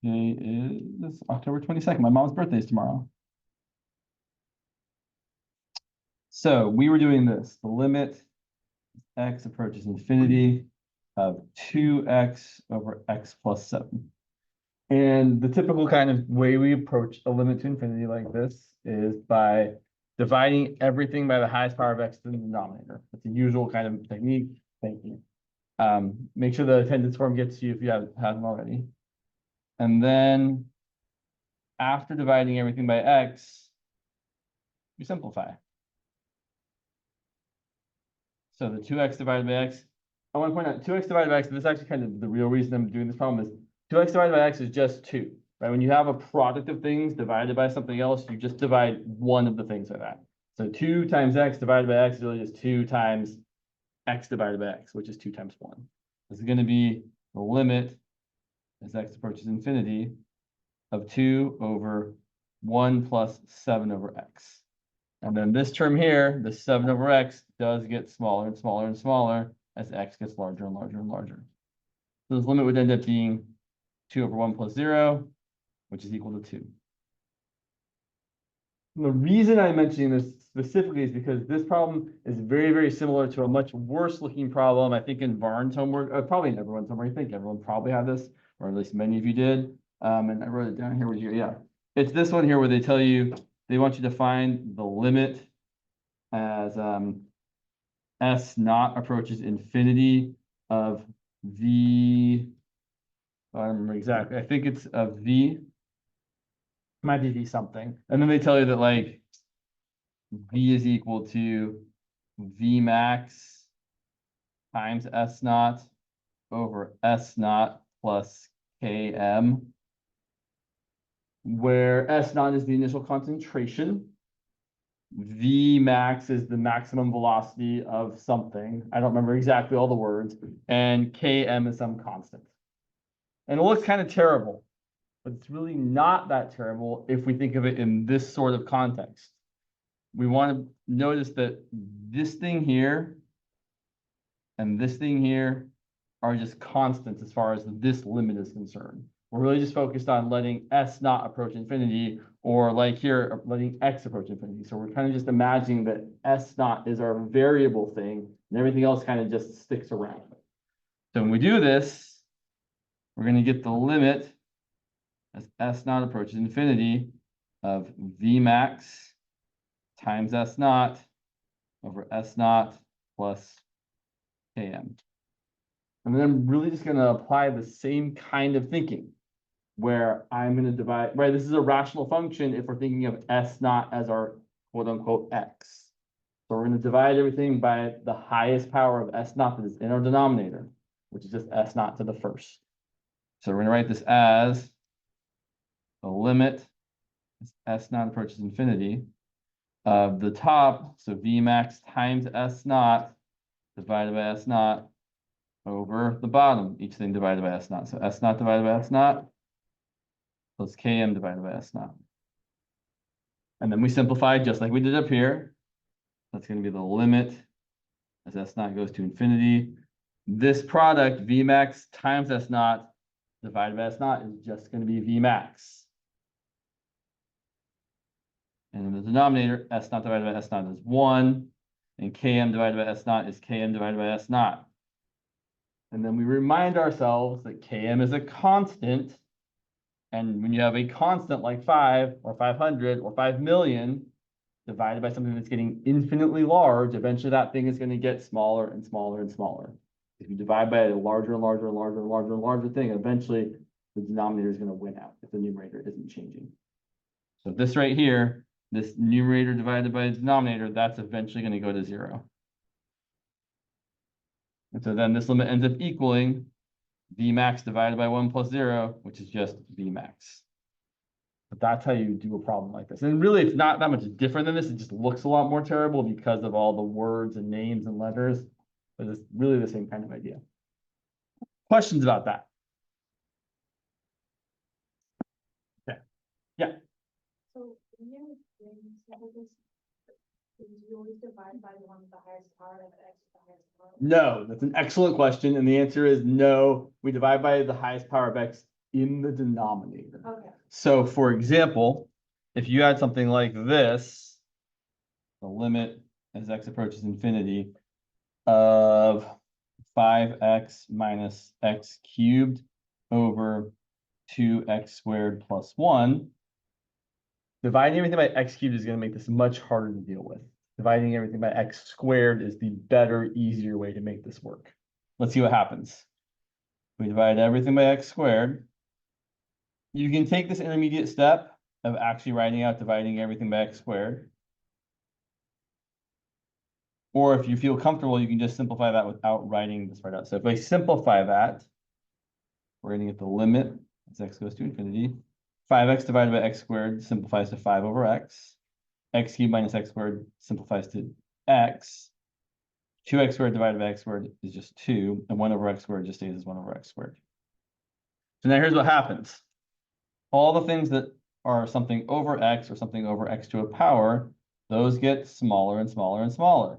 Today is October 22nd. My mom's birthday is tomorrow. So we were doing this. The limit x approaches infinity of 2x over x plus 7. And the typical kind of way we approach a limit to infinity like this is by dividing everything by the highest power of x in the denominator. It's a usual kind of technique. Thank you. Make sure the attendance form gets to you if you haven't already. And then after dividing everything by x, we simplify. So the 2x divided by x, I want to point out 2x divided by x, this is actually kind of the real reason I'm doing this problem is 2x divided by x is just 2, right? When you have a product of things divided by something else, you just divide one of the things by that. So 2 times x divided by x is really just 2 times x divided by x, which is 2 times 1. This is going to be the limit as x approaches infinity of 2 over 1 plus 7 over x. And then this term here, the 7 over x, does get smaller and smaller and smaller as x gets larger and larger and larger. So this limit would end up being 2 over 1 plus 0, which is equal to 2. And the reason I'm mentioning this specifically is because this problem is very, very similar to a much worse looking problem, I think, in Varn's homework, probably in everyone's homework. I think everyone probably had this, or at least many of you did. And I wrote it down here with you. Yeah, it's this one here where they tell you they want you to find the limit as s naught approaches infinity of v. I don't remember exactly. I think it's of v. Might be v something. And then they tell you that like v is equal to v max times s naught over s naught plus km, where s naught is the initial concentration. V max is the maximum velocity of something. I don't remember exactly all the words. And km is some constant. And it looks kind of terrible, but it's really not that terrible if we think of it in this sort of context. We want to notice that this thing here and this thing here are just constants as far as this limit is concerned. We're really just focused on letting s not approach infinity, or like here, letting x approach infinity. So we're kind of just imagining that s naught is our variable thing, and everything else kind of just sticks around. So when we do this, we're going to get the limit as s naught approaches infinity of v max times s naught over s naught plus km. And then I'm really just going to apply the same kind of thinking, where I'm going to divide, right? This is a rational function if we're thinking of s naught as our quote unquote x. So we're going to divide everything by the highest power of s naught that is in our denominator, which is just s naught to the first. So we're going to write this as the limit as s naught approaches infinity of the top, so v max times s naught divided by s naught over the bottom, each thing divided by s naught. So s naught divided by s naught plus km divided by s naught. And then we simplify just like we did up here. That's going to be the limit as s naught goes to infinity. This product, v max times s naught divided by s naught, is just going to be v max. And in the denominator, s naught divided by s naught is 1, and km divided by s naught is km divided by s naught. And then we remind ourselves that km is a constant. And when you have a constant like 5 or 500 or 5 million divided by something that's getting infinitely large, eventually that thing is going to get smaller and smaller and smaller. If you divide by a larger and larger and larger and larger and larger thing, eventually the denominator is going to win out if the numerator isn't changing. So this right here, this numerator divided by the denominator, that's eventually going to go to 0. And so then this limit ends up equaling v max divided by 1 plus 0, which is just v max. But that's how you do a problem like this. And really, it's not that much different than this. It just looks a lot more terrible because of all the words and names and letters. But it's really the same kind of idea. Questions about that? Okay. Yeah. So when you always divide by the one with the highest power and x with the highest power? No, that's an excellent question. And the answer is no. We divide by the highest power of x in the denominator. Okay. So for example, if you had something like this, the limit as x approaches infinity of 5x minus x cubed over 2x squared plus 1, dividing everything by x cubed is going to make this much harder to deal with. Dividing everything by x squared is the better, easier way to make this work. Let's see what happens. We divide everything by x squared. You can take this intermediate step of actually writing out dividing everything by x squared. Or if you feel comfortable, you can just simplify that without writing this part out. So if I simplify that, we're going to get the limit as x goes to infinity. 5x divided by x squared simplifies to 5 over x. X cubed minus x squared simplifies to x. 2x squared divided by x squared is just 2. And 1 over x squared just stays as 1 over x squared. So now here's what happens. All the things that are something over x or something over x to a power, those get smaller and smaller and smaller.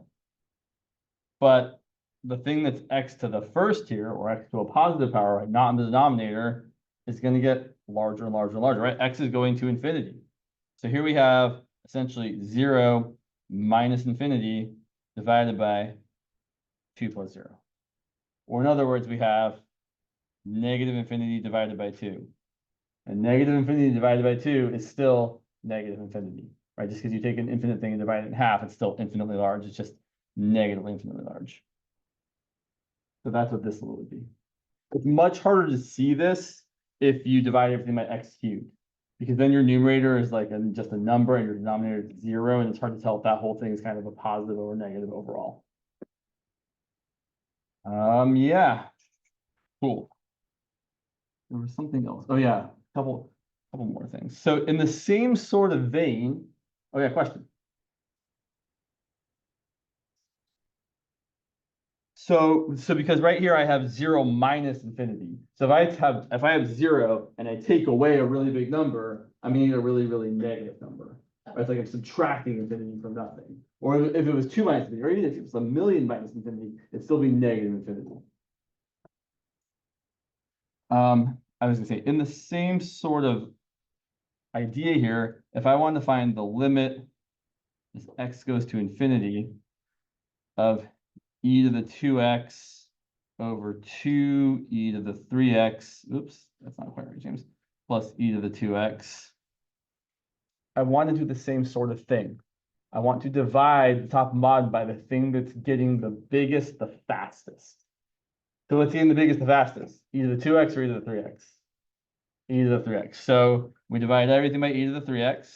But the thing that's x to the first here, or x to a positive power, right, not in the denominator, is going to get larger and larger and larger, right? X is going to infinity. So here we have essentially 0 minus infinity divided by 2 plus 0. Or in other words, we have negative infinity divided by 2. And negative infinity divided by 2 is still negative infinity, right? Just because you take an infinite thing and divide it in half, it's still infinitely large. It's just negatively infinitely large. So that's what this would be. It's much harder to see this if you divide everything by x cubed, because then your numerator is like just a number and your denominator is 0, and it's hard to tell if that whole thing is kind of a positive or negative overall. Yeah, cool. There was something else. Oh yeah, couple more things. So in the same sort of vein, oh yeah, question. So because right here I have 0 minus infinity. So if I have 0 and I take away a really big number, I'm getting a really, really negative number. Right? It's like I'm subtracting infinity from nothing. Or if it was 2 minus infinity, or even if it was 1,000,000 minus infinity, it'd still be negative infinity. I was gonna say, in the same sort of idea here, if I want to find the limit as x goes to infinity of e to the 2x over 2e to the 3x, oops, that's not quite right, James, plus e to the 2x. I want to do the same sort of thing. I want to divide the top mod by the thing that's getting the biggest, the fastest. So what's getting the biggest, the fastest? E to the 2x or e to the 3x? E to the 3x. So we divide everything by e to the 3x.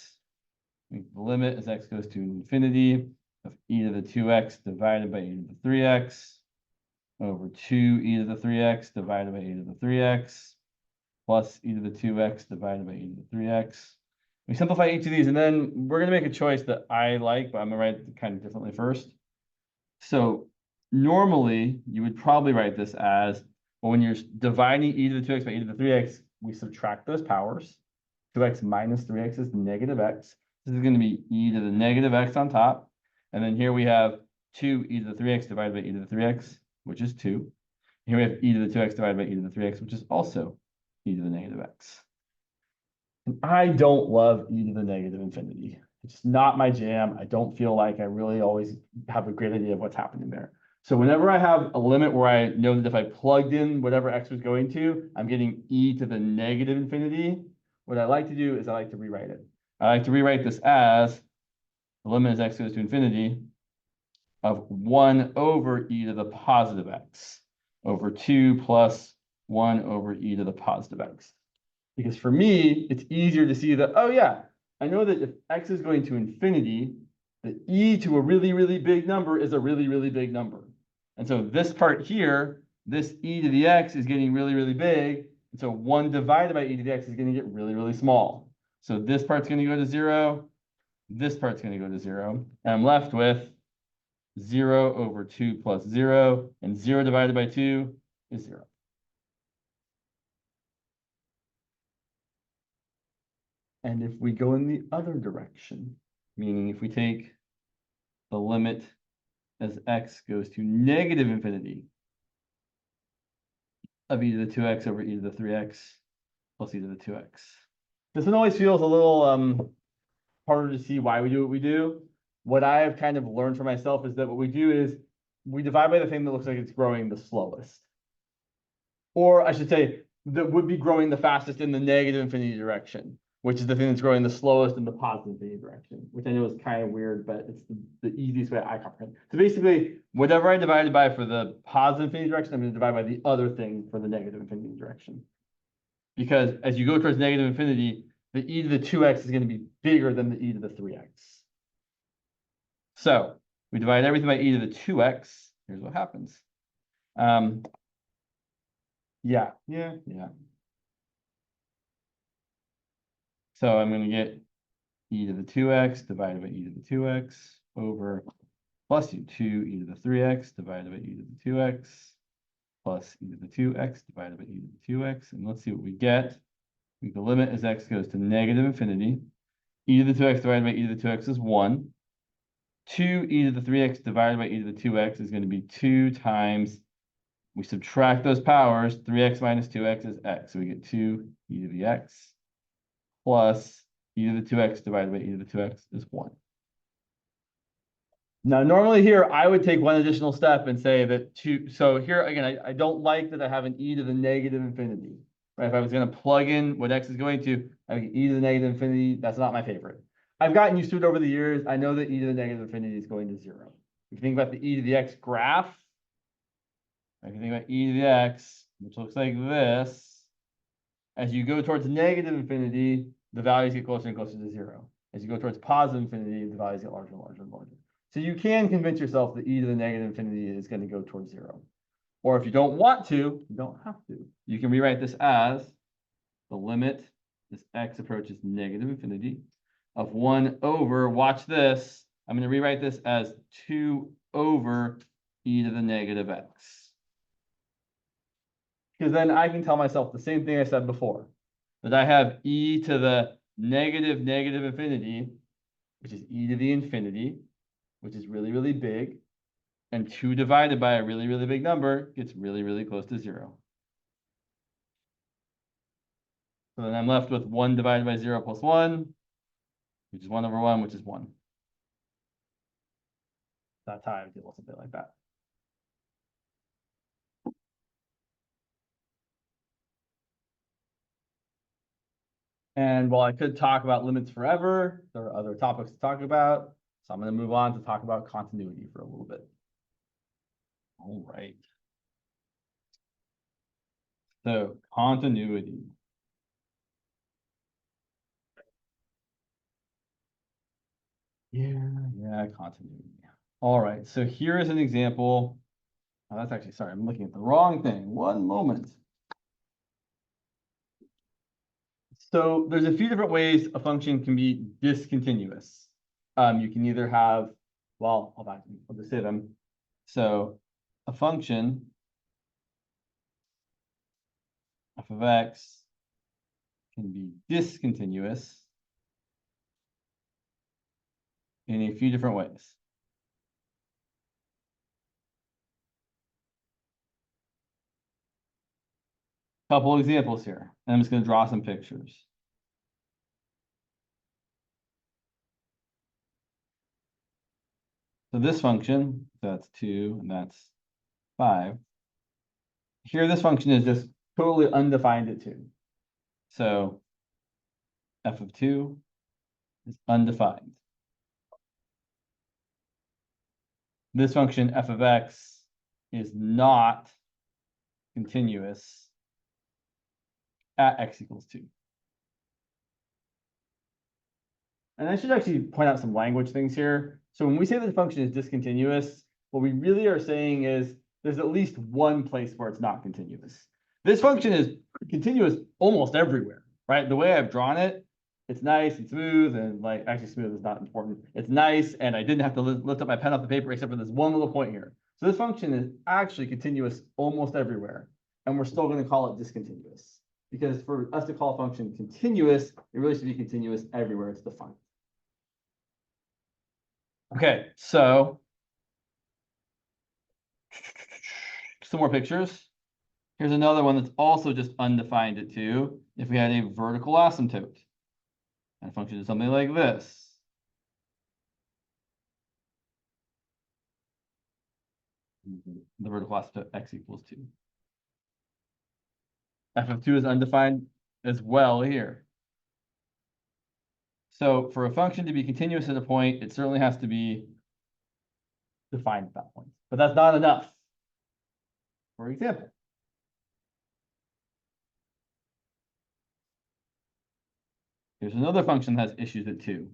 The limit as x goes to infinity of e to the 2x divided by e to the 3x over 2e to the 3x divided by e to the 3x plus e to the 2x divided by e to the 3x. We simplify each of these, and then we're going to make a choice that I like, but I'm going to write it kind of differently first. So normally, you would probably write this as, well, when you're dividing e to the 2x by e to the 3x, we subtract those powers. 2x minus 3x is negative x. This is going to be e to the negative x on top. And then here we have 2e to the 3x divided by e to the 3x, which is 2. Here we have e to the 2x divided by e to the 3x, which is also e to the negative x. And I don't love e to the negative infinity. It's not my jam. I don't feel like I really always have a great idea of what's happening there. So whenever I have a limit where I know that if I plugged in whatever x was going to, I'm getting e to the negative infinity, what I like to do is I like to rewrite it. I like to rewrite this as the limit as x goes to infinity of 1 over e to the positive x over 2 plus 1 over e to the positive x. Because for me, it's easier to see that, oh yeah, I know that if x is going to infinity, the e to a really, really big number is a really, really big number. And so this part here, this e to the x is getting really, really big. And so 1 divided by e to the x is going to get really, really small. So this part's going to go to 0. This part's going to go to 0. And I'm left with 0 over 2 plus 0. And 0 divided by 2 is 0. And if we go in the other direction, meaning if we take the limit as x goes to negative infinity of e to the 2x over e to the 3x plus e to the 2x. This one always feels a little harder to see why we do what we do. What I have kind of learned for myself is that what we do is we divide by the thing that looks like it's growing the slowest. Or I should say, that would be growing the fastest in the negative infinity direction, which is the thing that's growing the slowest in the positive infinity direction, which I know is kind of weird, but it's the easiest way I comprehend. So basically, whatever I divided by for the positive infinity direction, I'm going to divide by the other thing for the negative infinity direction. Because as you go towards negative infinity, the e to the 2x is going to be bigger than the e to the 3x. So we divide everything by e to the 2x. Here's what happens. Yeah. So I'm going to get e to the 2x divided by e to the 2x over plus 2 e to the 3x divided by e to the 2x plus e to the 2x divided by e to the 2x. And let's see what we get. The limit as x goes to negative infinity. E to the 2x divided by e to the 2x is 1. 2 e to the 3x divided by e to the 2x is going to be 2 times, we subtract those powers, 3x minus 2x is x. So we get 2 e to the x plus e to the 2x divided by e to the 2x is 1. Now, normally here, I would take one additional step and say that 2, so here, again, I don't like that I have an e to the negative infinity, right? If I was going to plug in what x is going to, I would get e to the negative infinity. That's not my favorite. I've gotten used to it over the years. I know that e to the negative infinity is going to 0. If you think about the e to the x graph, if you think about e to the x, which looks like this, as you go towards negative infinity, the values get closer and closer to 0. As you go towards positive infinity, the values get larger and larger and larger. So you can convince yourself that e to the negative infinity is going to go towards 0. Or if you don't want to, you don't have to. You can rewrite this as the limit as x approaches negative infinity of 1 over, watch this, I'm going to rewrite this as 2 over e to the negative x. Because then I can tell myself the same thing I said before, that I have e to the negative infinity, which is e to the infinity, which is really, really big, and 2 divided by a really, really big number gets really, really close to 0. So then I'm left with 1 divided by 0 plus 1, which is 1 over 1, which is 1. That's how I would deal with something like that. And while I could talk about limits forever, there are other topics to talk about. So I'm going to move on to talk about continuity for a little bit. All right. So continuity. Yeah, continuity. All right. So here is an example. Oh, that's actually, sorry, I'm looking at the wrong thing. One moment. So there's a few different ways a function can be discontinuous. You can either have, well, I'll just say them. So a function f of x can be discontinuous in a few different ways. Couple examples here. And I'm just going to draw some pictures. So this function, that's 2, and that's 5. Here, this function is just totally undefined at 2. So f of 2 is undefined. This function f of x is not continuous at x equals 2. And I should actually point out some language things here. So when we say that the function is discontinuous, what we really are saying is there's at least one place where it's not continuous. This function is continuous almost everywhere, right? The way I've drawn it, it's nice and smooth, and like actually smooth is not important. It's nice, and I didn't have to lift up my pen off the paper except for this one little point here. So this function is actually continuous almost everywhere, and we're still going to call it discontinuous. Because for us to call a function continuous, it really should be continuous everywhere it's defined. Okay, so some more pictures. Here's another one that's also just undefined at 2. If we had a vertical asymptote, and a function is something like this. The vertical asymptote x equals 2. F of 2 is undefined as well here. So for a function to be continuous at a point, it certainly has to be defined at that point. But that's not enough. For example, here's another function that has issues at 2.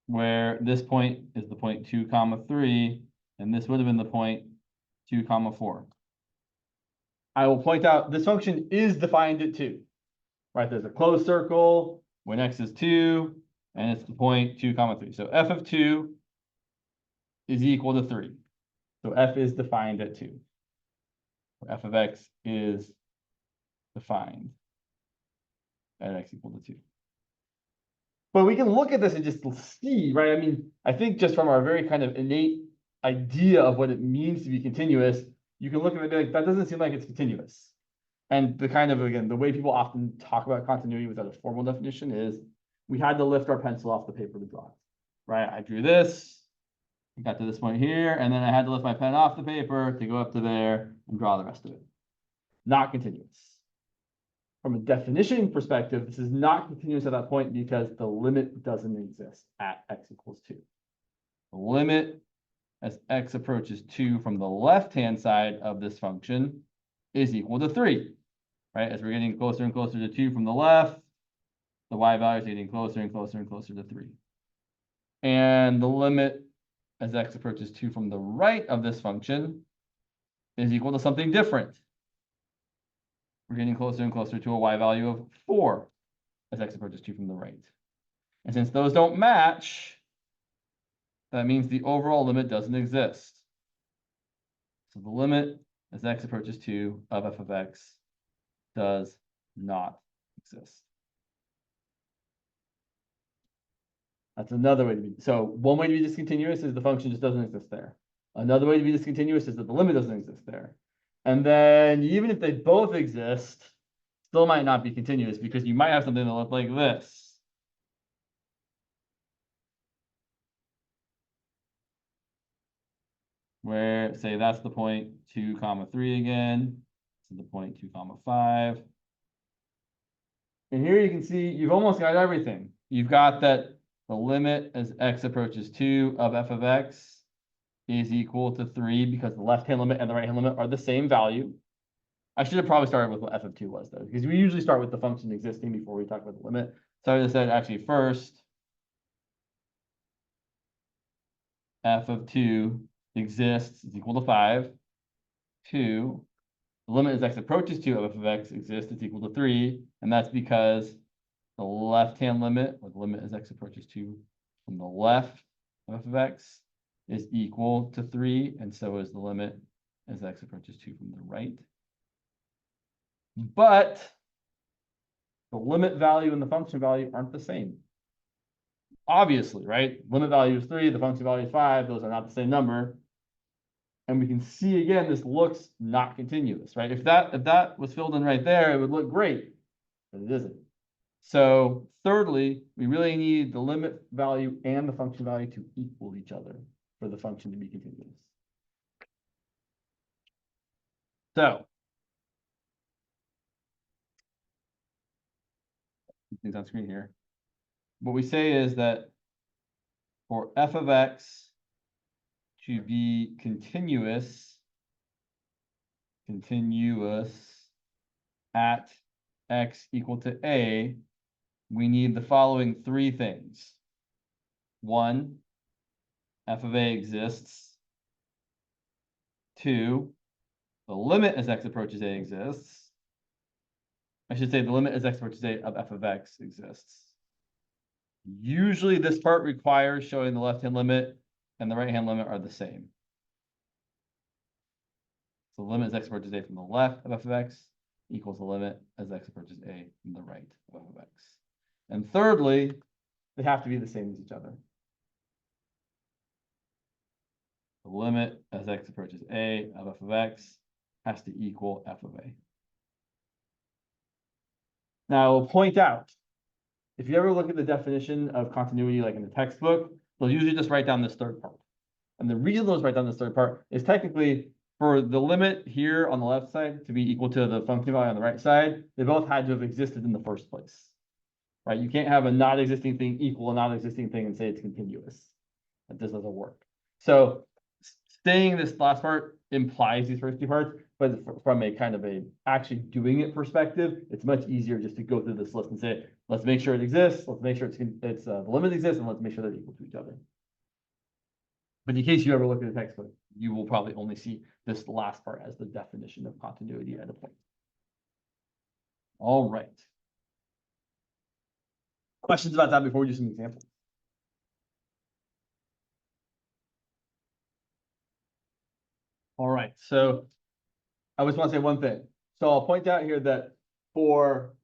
Where this point is the point 2, 3, and this would have been the point 2, 4. I will point out this function is defined at 2. Right, there's a closed circle when x is 2, and it's the point 2, 3. So f of 2 is equal to 3. So f is defined at 2. F of x is defined at x equal to 2. But we can look at this and just see, right? I mean, I think just from our very kind of innate idea of what it means to be continuous, you can look at it and be like, that doesn't seem like it's continuous. And the kind of, again, the way people often talk about continuity without a formal definition is we had to lift our pencil off the paper to draw it, right? I drew this, I got to this point here, and then I had to lift my pen off the paper to go up to there and draw the rest of it. Not continuous. From a definition perspective, this is not continuous at that point because the limit doesn't exist at x equals 2. The limit as x approaches 2 from the left-hand side of this function is equal to 3, right? As we're getting closer and closer to 2 from the left, the y value is getting closer and closer and closer to 3. And the limit as x approaches 2 from the right of this function is equal to something different. We're getting closer and closer to a y value of 4 as x approaches 2 from the right. And since those don't match, that means the overall limit doesn't exist. So the limit as x approaches 2 of f of x does not exist. That's another way to be. So one way to be discontinuous is the function just doesn't exist there. Another way to be discontinuous is that the limit doesn't exist there. And then even if they both exist, still might not be continuous because you might have something that looks like this. Where, say, that's the point 2, 3 again. This is the point 2, 5. And here you can see you've almost got everything. You've got that the limit as x approaches 2 of f of x is equal to 3 because the left-hand limit and the right-hand limit are the same value. I should have probably started with what f of 2 was, though, because we usually start with the function existing before we talk about the limit. So I just said actually first, f of 2 exists is equal to 5. 2, the limit as x approaches 2 of f of x exists is equal to 3, and that's because the left-hand limit, or the limit as x approaches 2 from the left of f of x, is equal to 3, and so is the limit as x approaches 2 from the right. But the limit value and the function value aren't the same. Obviously, right? Limit value is 3, the function value is 5, those are not the same number. And we can see again, this looks not continuous, right? If that was filled in right there, it would look great, but it isn't. So thirdly, we really need the limit value and the function value to equal each other for the function to be continuous. So things on screen here. What we say is that for f of x to be continuous at x equal to a, we need the following 3 things. 1, f of a exists. 2, the limit as x approaches a exists. I should say the limit as x approaches a of f of x exists. Usually this part requires showing the left-hand limit and the right-hand limit are the same. So the limit as x approaches a from the left of f of x equals the limit as x approaches a from the right of f of x. And thirdly, they have to be the same as each other. the limit as x approaches a of f of x has to equal f of a. Now, I will point out, if you ever look at the definition of continuity, like in the textbook, they'll usually just write down this third part. And the reason those write down this third part is technically for the limit here on the left side to be equal to the function value on the right side, they both had to have existed in the first place, right? You can't have a not existing thing equal a not existing thing and say it's continuous. That just doesn't work. So staying this last part implies these first two parts, but from a kind of a actually doing it perspective, it's much easier just to go through this list and say, let's make sure it exists, let's make sure the limit exists, and let's make sure they're equal to each other. But in case you ever look at the textbook, you will probably only see this last part as the definition of continuity at a point. All right. Questions about that before we do some examples? All right, so I just want to say one thing. So I'll point out here that for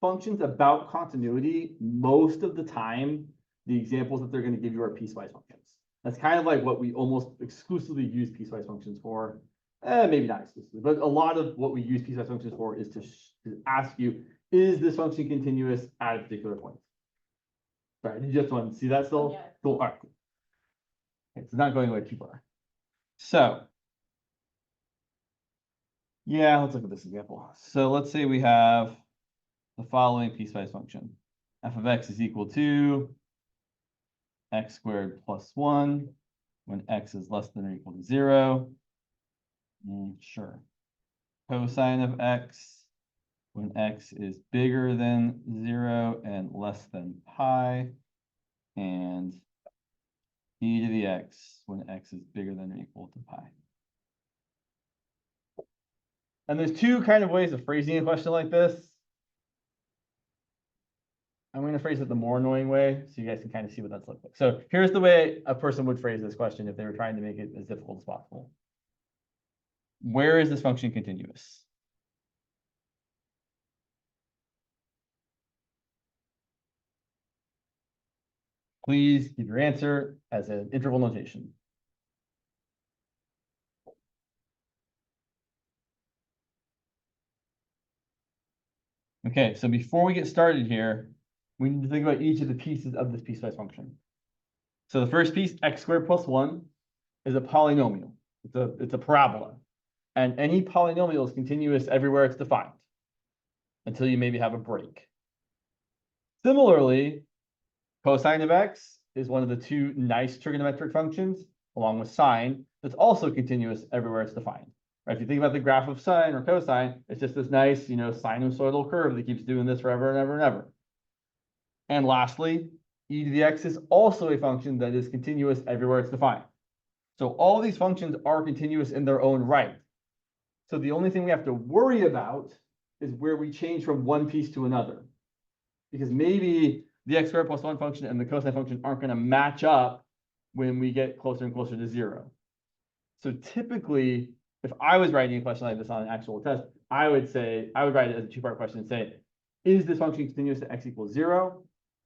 functions about continuity, most of the time, the examples that they're going to give you are piecewise functions. That's kind of like what we almost exclusively use piecewise functions for. Maybe not exclusively, but a lot of what we use piecewise functions for is to ask you, is this function continuous at a particular point? Sorry, you just want to see that still? Yeah. Cool. All right, cool. Okay, it's not going away too far. So, yeah, let's look at this example. So let's say we have the following piecewise function. F of x is equal to x squared plus 1 when x is less than or equal to 0. Sure. Cosine of x when x is bigger than 0 and less than pi. And e to the x when x is bigger than or equal to pi. And there's two kind of ways of phrasing a question like this. I'm going to phrase it the more annoying way so you guys can kind of see what that's look like. So here's the way a person would phrase this question if they were trying to make it as difficult as possible. Where is this function continuous? Please give your answer as an interval notation. Okay, so before we get started here, we need to think about each of the pieces of this piecewise function. So the first piece, x squared plus 1, is a polynomial. It's a parabola. And any polynomial is continuous everywhere it's defined, until you maybe have a break. Similarly, cosine of x is one of the two nice trigonometric functions, along with sine, that's also continuous everywhere it's defined. Right? If you think about the graph of sine or cosine, it's just this nice, sinusoidal curve that keeps doing this forever and ever and ever. And lastly, e to the x is also a function that is continuous everywhere it's defined. So all these functions are continuous in their own right. So the only thing we have to worry about is where we change from one piece to another. Because maybe the x squared plus 1 function and the cosine function aren't going to match up when we get closer and closer to 0. So typically, if I was writing a question like this on an actual test, I would write it as a two-part question and say, is this function continuous at x equals 0?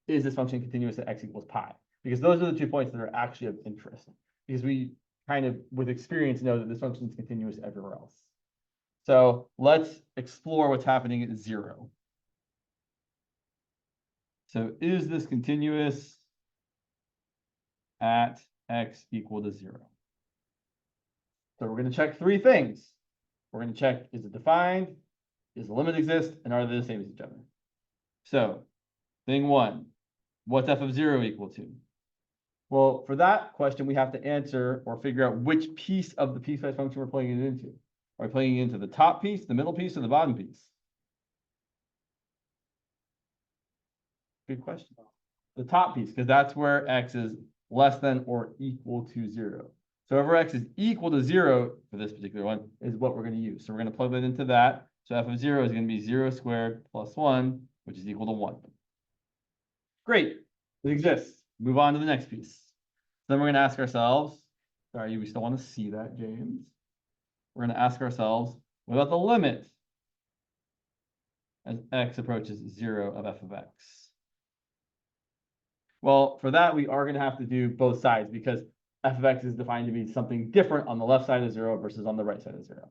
Is this function continuous at x equals pi? Because those are the 2 points that are actually of interest. Because we kind of, with experience, know that this function is continuous everywhere else. So let's explore what's happening at 0. So is this continuous at x equal to 0? So we're going to check 3 things. We're going to check, is it defined? Does the limit exist? And are they the same as each other? So thing 1, what's f of 0 equal to? Well, for that question, we have to answer or figure out which piece of the piecewise function we're plugging it into. Are we plugging it into the top piece, the middle piece, or the bottom piece? Good question. The top piece, because that's where x is less than or equal to 0. So wherever x is equal to 0 for this particular one is what we're going to use. So we're going to plug that into that. So f of 0 is going to be 0 squared plus 1, which is equal to 1. Great. It exists. Move on to the next piece. Then we're going to ask ourselves, sorry, we still want to see that, James. We're going to ask ourselves, what about the limit as x approaches 0 of f of x? Well, for that, we are going to have to do both sides because f of x is defined to be something different on the left side of 0 versus on the right side of 0.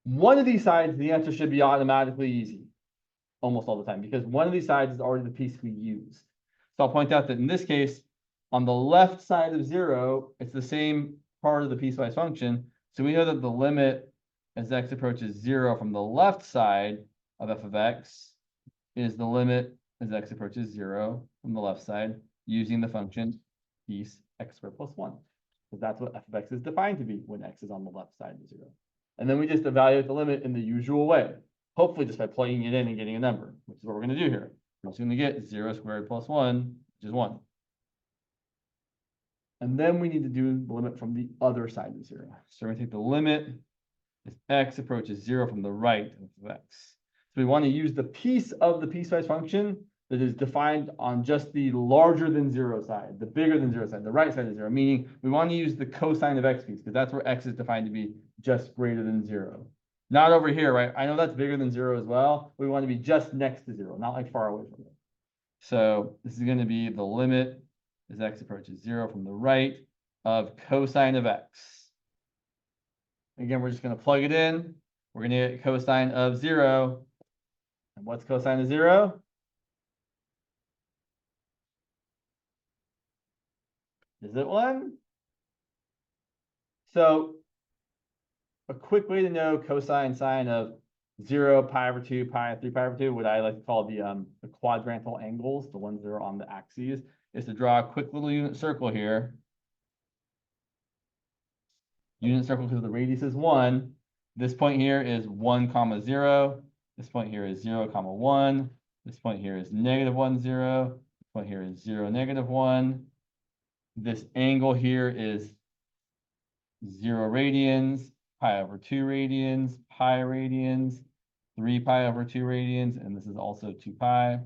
One of these sides, the answer should be automatically easy almost all the time because one of these sides is already the piece we used. So I'll point out that in this case, on the left side of 0, it's the same part of the piecewise function. So we know that the limit as x approaches 0 from the left side of f of x is the limit as x approaches 0 from the left side using the function piece x squared plus 1. Because that's what f of x is defined to be when x is on the left side of 0. And then we just evaluate the limit in the usual way, hopefully just by plugging it in and getting a number, which is what we're going to do here. We're just going to get 0 squared plus 1, which is 1. And then we need to do the limit from the other side of 0. So we're going to take the limit as x approaches 0 from the right of x. So we want to use the piece of the piecewise function that is defined on just the larger than 0 side, the bigger than 0 side, the right side of 0, meaning we want to use the cosine of x piece because that's where x is defined to be just greater than 0. Not over here, right? I know that's bigger than 0 as well. We want to be just next to 0, not like far away from it. So this is going to be the limit as x approaches 0 from the right of cosine of x. Again, we're just going to plug it in. We're going to get cosine of 0. And what's cosine of 0? Is it 1? So a quick way to know cosine sine of 0, pi over 2, pi, 3 pi over 2, what I like to call the quadrantal angles, the ones that are on the axes, is to draw a quick little unit circle here. Unit circle because the radius is 1. This point here is 1, comma 0. This point here is 0, comma 1. This point here is -1, 0. This point here is 0, -1. This angle here is 0 radians, pi over 2 radians, pi radians, 3 pi over 2 radians, and this is also 2 pi.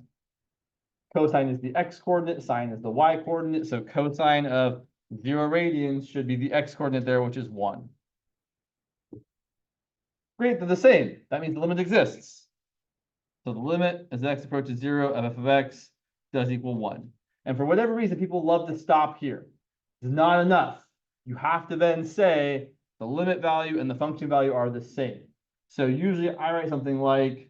Cosine is the x-coordinate, sine is the y-coordinate, so cosine of 0 radians should be the x-coordinate there, which is 1. Great, they're the same. That means the limit exists. So the limit as x approaches 0 of f of x does equal 1. And for whatever reason, people love to stop here. It's not enough. You have to then say the limit value and the function value are the same. So usually I write something like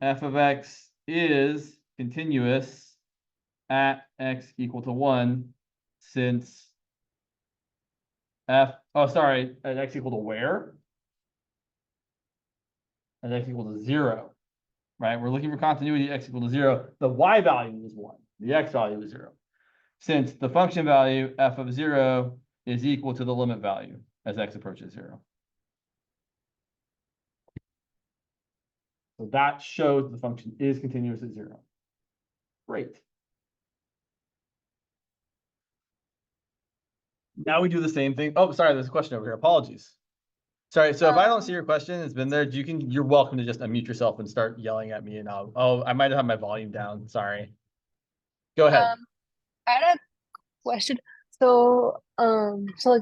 f of x is continuous at x equal to 1 since at x equal to where? At x equal to 0, right? We're looking for continuity at x equal to 0. The y value is 1. The x value is 0. Since the function value f of 0 is equal to the limit value as x approaches 0. So that shows the function is continuous at 0. Great. Now we do the same thing. Oh, sorry, there's a question over here. Apologies. Sorry, so if I don't see your question, it's been there. You're welcome to just unmute yourself and start yelling at me and I might have my volume down. Sorry. Go ahead. I had a question. So so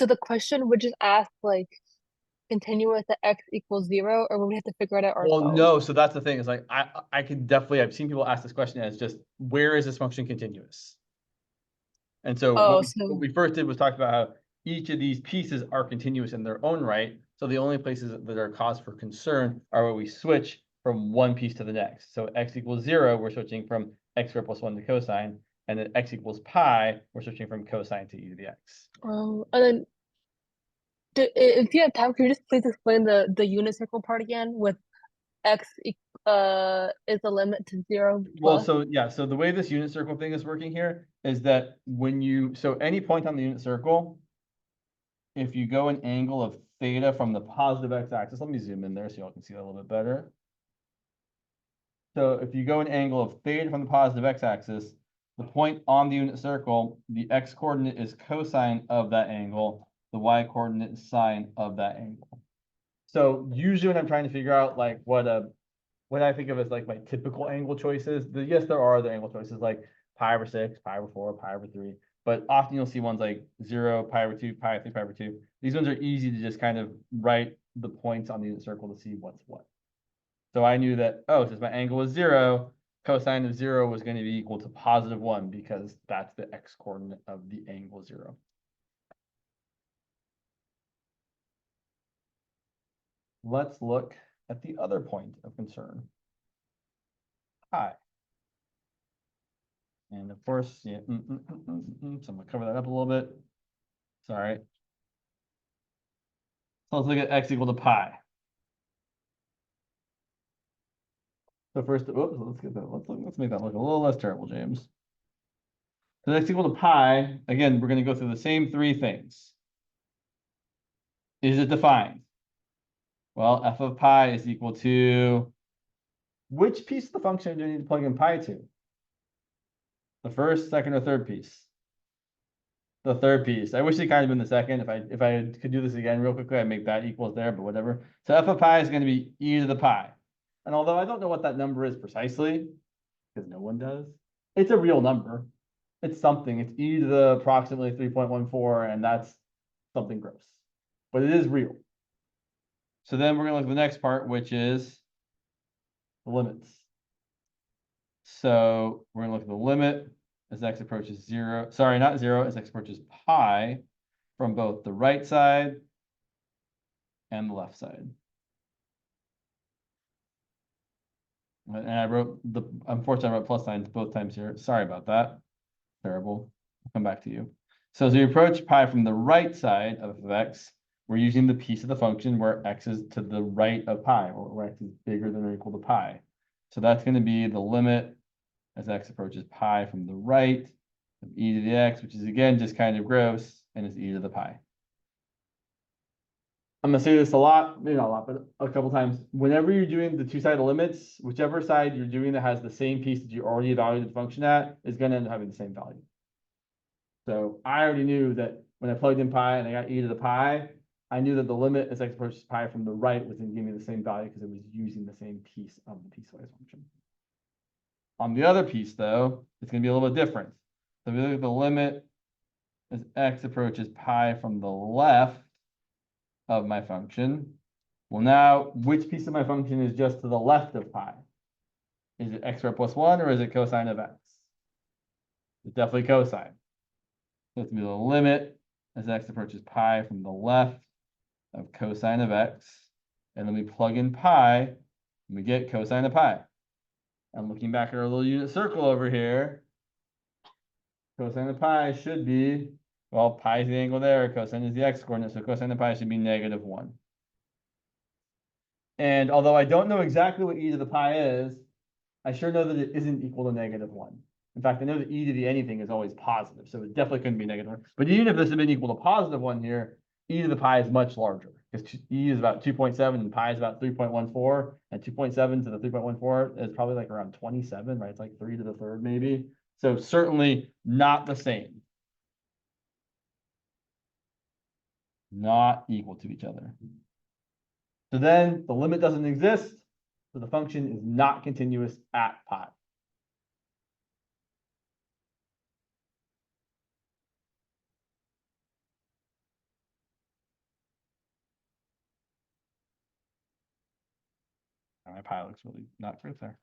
the question would just ask like continuous at x equals 0, or would we have to figure it out ourselves? Well, no, so that's the thing. Is like I could definitely, I've seen people ask this question as just where is this function continuous? And so what we first did was talk about how each of these pieces are continuous in their own right. So the only places that are cause for concern are where we switch from one piece to the next. So x equals 0, we're switching from x squared plus 1 to cosine. And then x equals pi, we're switching from cosine to e to the x. And then if you have time, could you just please explain the unit circle part again with x is the limit to 0 Well, plus? so the way this unit circle thing is working here is that so any point on the unit circle, if you go an angle of theta from the positive x-axis, let me zoom in there so y'all can see that a little bit better. So if you go an angle of theta from the positive x-axis, the point on the unit circle, the x-coordinate is cosine of that angle, the y-coordinate is sine of that angle. So usually when I'm trying to figure out like what I think of as like my typical angle choices, yes, there are other angle choices like pi over 6, pi over 4, pi over 3, but often you'll see ones like 0, pi over 2, pi over 3, pi over 2. These ones are easy to just kind of write the points on the unit circle to see what's what. So I knew that, since my angle was 0, cosine of 0 was going to be equal to +1 because that's the x coordinate of the angle 0. Let's look at the other point of concern, pi. And of course, yeah, so I'm gonna cover that up a little bit. Sorry. So let's look at x equal to pi. So first, oops, let's get that. Let's make that look a little less terrible, James. So x equal to pi. Again, we're going to go through the same three things. Is it defined? Well, f of pi is equal to which piece of the function do you need to plug in pi to? The first, second, or third piece? The third piece. I wish it kind of been the second. If I could do this again real quickly, I'd make that equals there, but whatever. So f of pi is going to be e to the pi. And although I don't know what that number is precisely, because no one does, it's a real number. It's something. It's e to the approximately 3.14, and that's something gross. But it is real. So then we're going to look at the next part, which is the limits. So we're going to look at the limit as x approaches 0. Sorry, not 0, as x approaches pi from both the right side and the left side. And I wrote unfortunately, I wrote plus signs both times here. Sorry about that. Terrible. I'll come back to you. So as we approach pi from the right side of f of x, we're using the piece of the function where x is to the right of pi, or where x is bigger than or equal to pi. So that's going to be the limit as x approaches pi from the right of e to the x, which is again just kind of gross, and is e to the pi. I'm gonna say this a lot, maybe not a lot, but a couple times. Whenever you're doing the two-sided limits, whichever side you're doing that has the same piece that you already evaluated the function at is going to end up having the same value. So I already knew that when I plugged in pi and I got e to the pi, I knew that the limit as x approaches pi from the right was going to give me the same value because it was using the same piece of the piecewise function. On the other piece, though, it's going to be a little bit different. So if we look at the limit as x approaches pi from the left of my function, well, now which piece of my function is just to the left of pi? Is it x squared plus 1 or is it cosine of x? It's definitely cosine. So it's going to be the limit as x approaches pi from the left of cosine of x. And then we plug in pi, and we get cosine of pi. And looking back at our little unit circle over here, cosine of pi should be, well, pi is the angle there, cosine is the x coordinate, so cosine of pi should be -1. And although I don't know exactly what e to the pi is, I sure know that it isn't equal to -1. In fact, I know that e to the anything is always positive, so it definitely couldn't be -1. But even if this had been equal to +1 here, e to the pi is much larger, because e is about 2.7 and pi is about 3.14, and 2.7 to the 3.14 is probably like around 27, right? It's like 3 to the third maybe. So certainly not the same. Not equal to each other. So then the limit doesn't exist, so the function is not continuous at pi. My pi looks really not great there.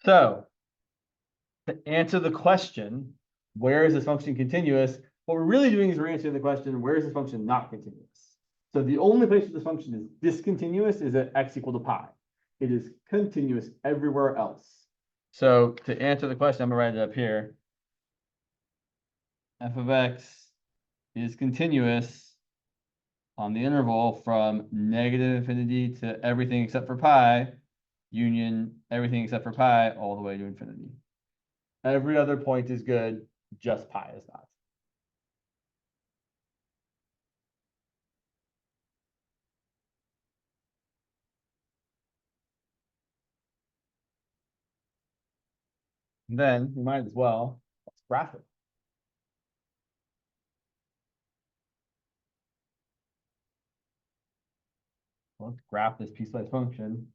So to answer the question, where is this function continuous? What we're really doing is we're answering the question, where is this function not continuous? So the only place where this function is discontinuous is at x equal to pi. It is continuous everywhere else. So to answer the question, I'm gonna write it up here. F of x is continuous on the interval from -infinity to everything except for pi, union everything except for pi, all the way to infinity. Every other point is good, just pi is not. And then we might as well, let's graph it. Let's graph this piecewise function.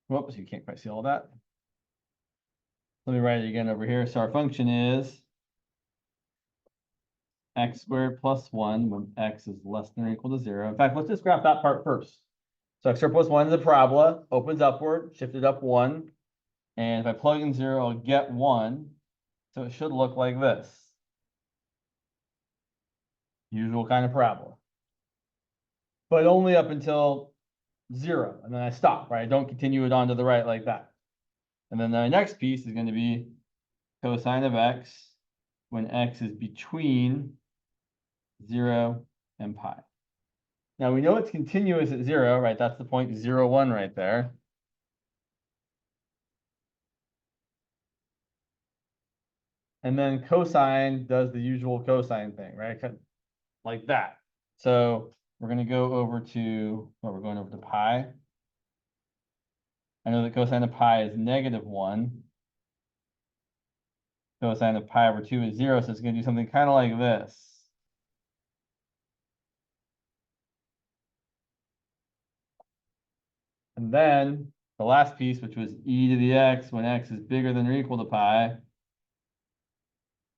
Whoops, you can't quite see all that. Let me write it again over here. So our function is x squared plus 1 when x is less than or equal to 0. In fact, let's just graph that part first. So x squared plus 1 is a parabola, opens upward, shifted up 1. And if I plug in 0, I'll get 1. So it should look like this. Usual kind of parabola. But only up until 0. And then I stop, right? I don't continue it on to the right like that. And then the next piece is going to be cosine of x when x is between 0 and pi. Now we know it's continuous at 0, right? That's the point 0, 1 right there. And then cosine does the usual cosine thing, right? Like that. So we're going to go over to, well, we're going over to pi. I know that cosine of pi is -1. Cosine of pi over 2 is 0, so it's going to do something kind of like this. And then the last piece, which was e to the x when x is bigger than or equal to pi.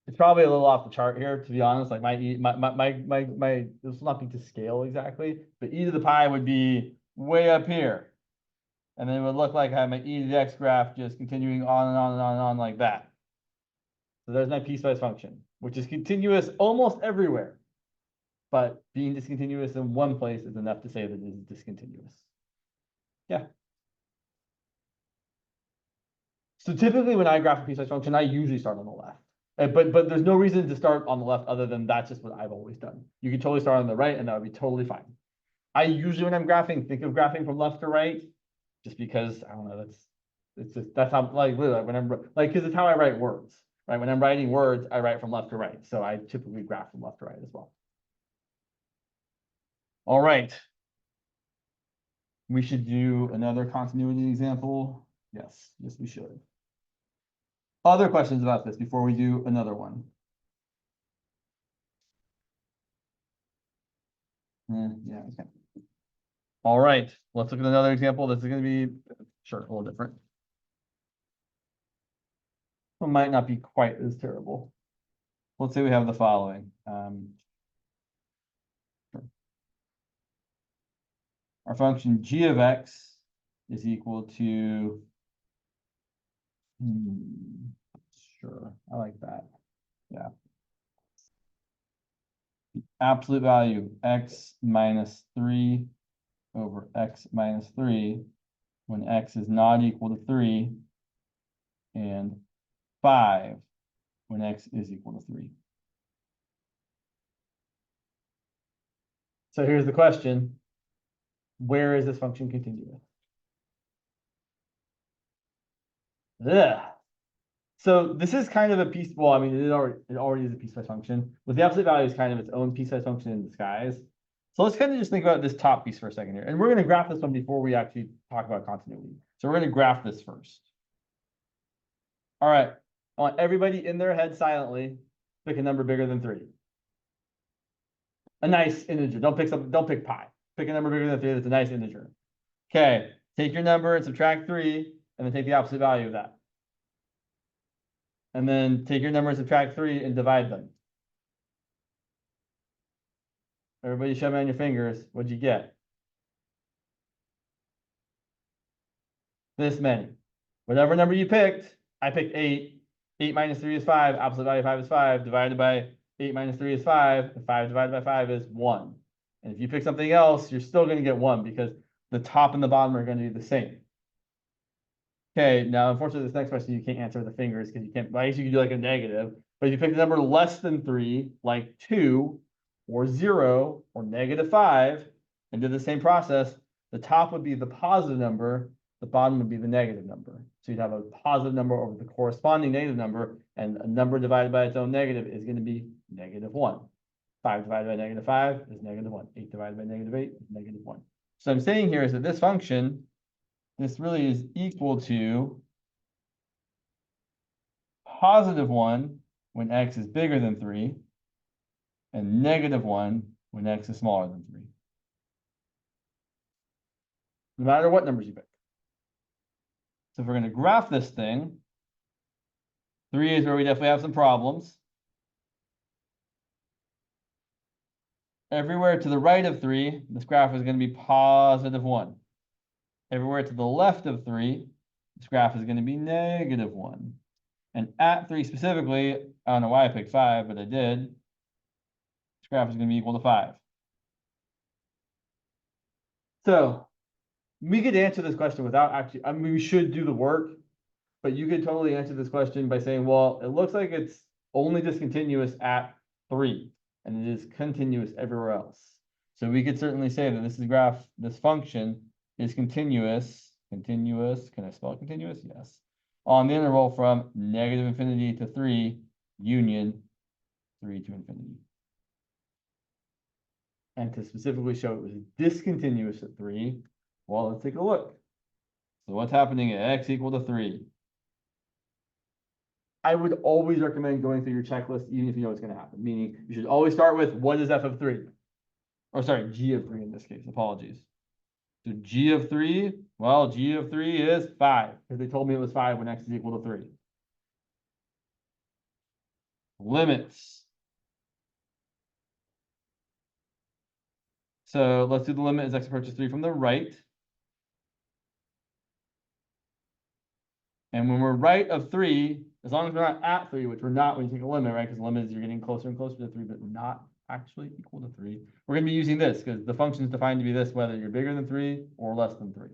It's probably a little off the chart here, to be honest. Like this will not be to scale exactly, but e to the pi would be way up here. And then it would look like I have my e to the x graph just continuing on and on and on and on like that. So there's my piecewise function, which is continuous almost everywhere. But being discontinuous in one place is enough to say that it is discontinuous. Yeah. So typically when I graph a piecewise function, I usually start on the left. But there's no reason to start on the left other than that's just what I've always done. You can totally start on the right and that would be totally fine. I usually, when I'm graphing, think of graphing from left to right, just because, I don't know, that's how, like, literally, when I'm, like, because it's how I write words, right? When I'm writing words, I write from left to right. So I typically graph from left to right as well. All right. We should do another continuity example. Yes, we should. Other questions about this before we do another one? Yeah, okay. All right, let's look at another example. This is going to be, sure, a little different. It might not be quite as terrible. Let's say we have the following. Sure. Our function g of x is equal to, sure, I like that. Yeah. Absolute value x minus 3 over x minus 3 when x is not equal to 3 and 5 when x is equal to 3. So here's the question. Where is this function continuous? Ugh. So this is kind of a piece, well, I mean, it already is a piecewise function. With the absolute value is kind of its own piecewise function in disguise. So let's kind of just think about this top piece for a second here. And we're going to graph this one before we actually talk about continuity. So we're going to graph this first. All right. I want everybody in their head silently pick a number bigger than 3. A nice integer. Don't pick pi. Pick a number bigger than 3 that's a nice integer. Okay. Take your number and subtract 3, and then take the opposite value of that. And then take your number and subtract 3 and divide them. Everybody show me on your fingers. What'd you get? This many. Whatever number you picked, I picked 8. 8 minus 3 is 5. Absolute value of 5 is 5. Divided by 8 minus 3 is 5. And 5 divided by 5 is 1. And if you pick something else, you're still going to get 1 because the top and the bottom are going to be the same. Okay, now unfortunately, this next question you can't answer with the fingers because you can't, I guess you can do like a negative. But if you pick a number less than 3, like 2, or 0, or -5, and do the same process, the top would be the positive number, the bottom would be the negative number. So you'd have a positive number over the corresponding negative number, and a number divided by its own negative is going to be -1. 5 divided by -5 is -1. 8 divided by -8 is -1. So I'm saying here is that this function, this really is equal to +1 when x is bigger than 3, and -1 when x is smaller than 3. No matter what numbers you pick. So if we're going to graph this thing, 3 is where we definitely have some problems. everywhere to the right of 3, this graph is going to be positive 1. Everywhere to the left of 3, this graph is going to be negative 1. And at 3 specifically, I don't know why I picked 5, but I did. This graph is going to be equal to 5. So we could answer this question without actually, I mean, we should do the work, but you could totally answer this question by saying, well, it looks like it's only discontinuous at 3, and it is continuous everywhere else. So we could certainly say that this function is continuous, can I spell continuous? Yes. On the interval from negative infinity to 3, union 3 to infinity. And to specifically show it was discontinuous at 3, well, let's take a look. So what's happening at x equal to 3? I would always recommend going through your checklist, even if you know what's going to happen. Meaning, you should always start with what is f of 3? Or sorry, g of 3 in this case. Apologies. So g of 3, well, g of 3 is 5, because they told me it was 5 when x is equal to 3. Limits. So let's do the limit as x approaches 3 from the right. And when we're right of 3, as long as we're not at 3, which we're not when you take a limit, right? Because the limit is you're getting closer and closer to 3, but not actually equal to 3. We're going to be using this because the function is defined to be this, whether you're bigger than 3 or less than 3.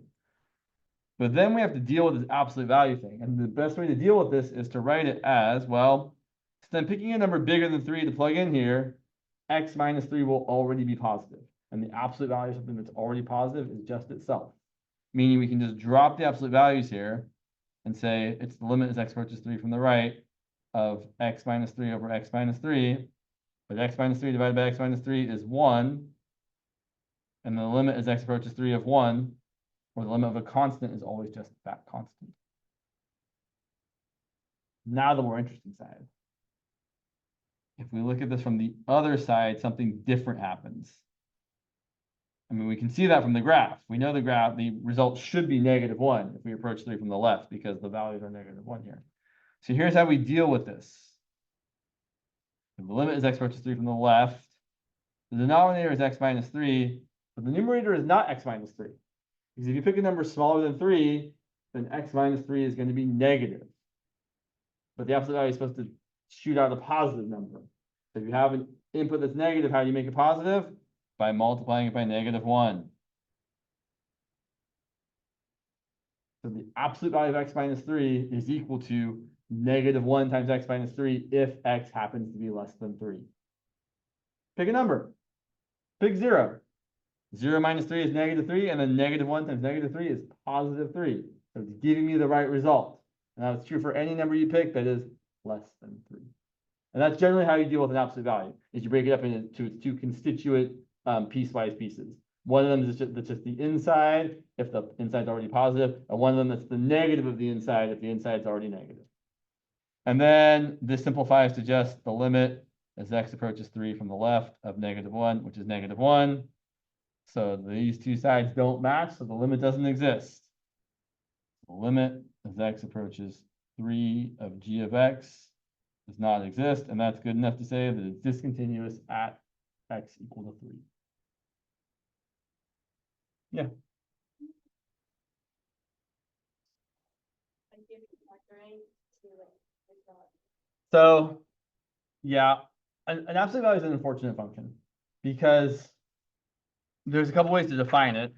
But then we have to deal with this absolute value thing. And the best way to deal with this is to write it as, well, so I'm picking a number bigger than 3 to plug in here, x minus 3 will already be positive. And the absolute value of something that's already positive is just itself. Meaning we can just drop the absolute values here and say it's the limit as x approaches 3 from the right of x minus 3 over x minus 3. But x minus 3 divided by x minus 3 is 1. And the limit as x approaches 3 of 1, or the limit of a constant, is always just that constant. Now the more interesting side. If we look at this from the other side, something different happens. I mean, we can see that from the graph. We know the result should be negative 1 if we approach 3 from the left, because the values are negative 1 here. So here's how we deal with this. If the limit is x approaches 3 from the left, the denominator is x minus 3, but the numerator is not x minus 3. Because if you pick a number smaller than 3, then x minus 3 is going to be negative. But the absolute value is supposed to shoot out a positive number. So if you have an input that's negative, how do you make it positive? By multiplying it by negative 1. So the absolute value of x minus 3 is equal to negative 1 times x minus 3 if x happens to be less than 3. Pick a number. Pick 0. 0 minus 3 is negative 3, and then negative 1 times negative 3 is positive 3. So it's giving me the right result. And that's true for any number you pick that is less than 3. And that's generally how you deal with an absolute value, is you break it up into its two constituent piecewise pieces. One of them is just the inside, if the inside's already positive, and one of them that's the negative of the inside, if the inside's already negative. And then this simplifies to just the limit as x approaches 3 from the left of negative 1, which is negative 1. So these two sides don't match, so the limit doesn't exist. The limit as x approaches 3 of g of x does not exist, and that's good enough to say that it's discontinuous at x equal to 3. Yeah. So, yeah, an absolute value is an unfortunate function because there's a couple ways to define it,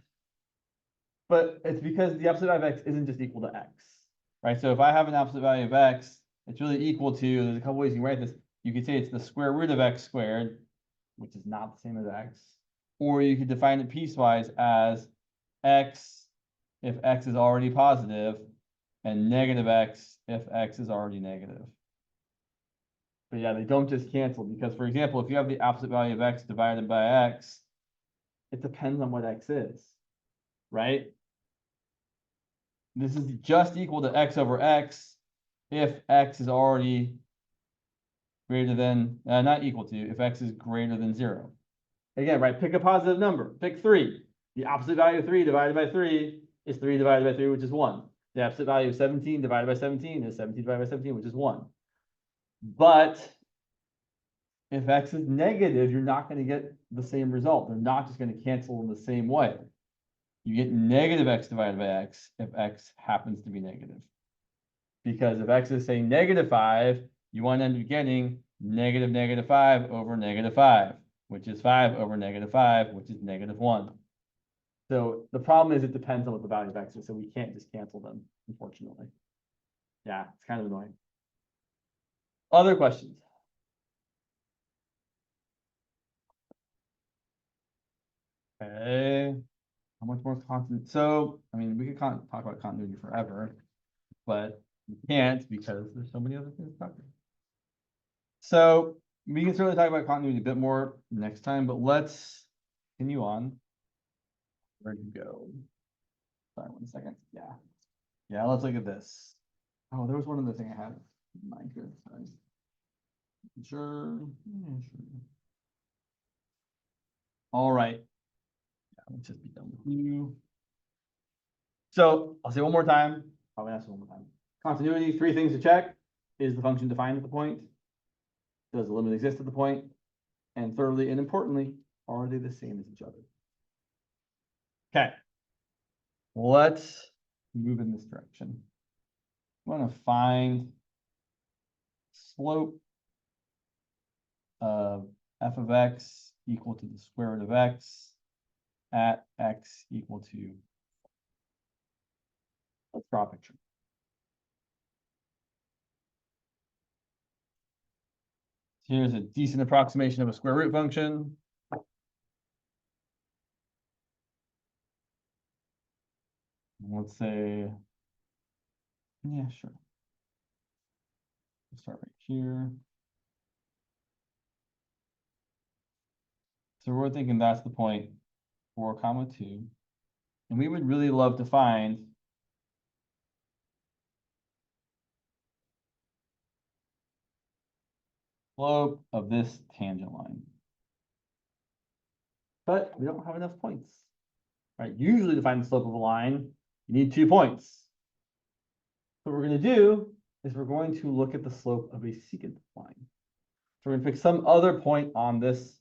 but it's because the absolute value of x isn't just equal to x, right? So if I have an absolute value of x, it's really equal to, there's a couple ways you can write this. You could say it's the square root of x squared, which is not the same as x, or you could define it piecewise as x if x is already positive, and negative x if x is already negative. But yeah, they don't just cancel, because, for example, if you have the absolute value of x divided by x, it depends on what x is, right? This is just equal to x over x if x is already greater than, not equal to, if x is greater than 0. Again, right, pick a positive number, pick 3. The absolute value of 3 divided by 3 is 3 divided by 3, which is 1. The absolute value of 17 divided by 17 is 17 divided by 17, which is 1. But if x is negative, you're not going to get the same result. They're not just going to cancel in the same way. You get negative x divided by x if x happens to be negative. Because if x is, say, -5, you want to end up getting -5 over -5, which is 5 over -5, which is -1. So the problem is it depends on what the value of x is, so we can't just cancel them, unfortunately. Yeah, it's kind of annoying. Other questions? Okay. How much more constant? So, I mean, we could talk about continuity forever, but we can't because there's so many other things to talk about. So we can certainly talk about continuity a bit more next time, but let's continue on. Where'd you go? Sorry, 1 second. Yeah. Yeah, let's look at this. Oh, there was one other thing I had in mind here. Sorry. Sure. Yeah, sure. All right. Yeah, let's just be done with you. So I'll say one more time. Probably ask one more time. Continuity, 3 things to check. Is the function defined at the point? Does the limit exist at the point? And thirdly, and importantly, are they the same as each other? Okay. Let's move in this direction. I want to find slope of f of x equal to the square root of x at x equal to. Let's draw a picture. Here's a decent approximation of a square root function. Let's say, yeah, sure. Let's start right here. So we're thinking that's the point 4, 2. And we would really love to find slope of this tangent line. But we don't have enough points. Right? Usually to find the slope of a line, you need 2 points. What we're going to do is we're going to look at the slope of a secant line. So we're going to pick some other point on this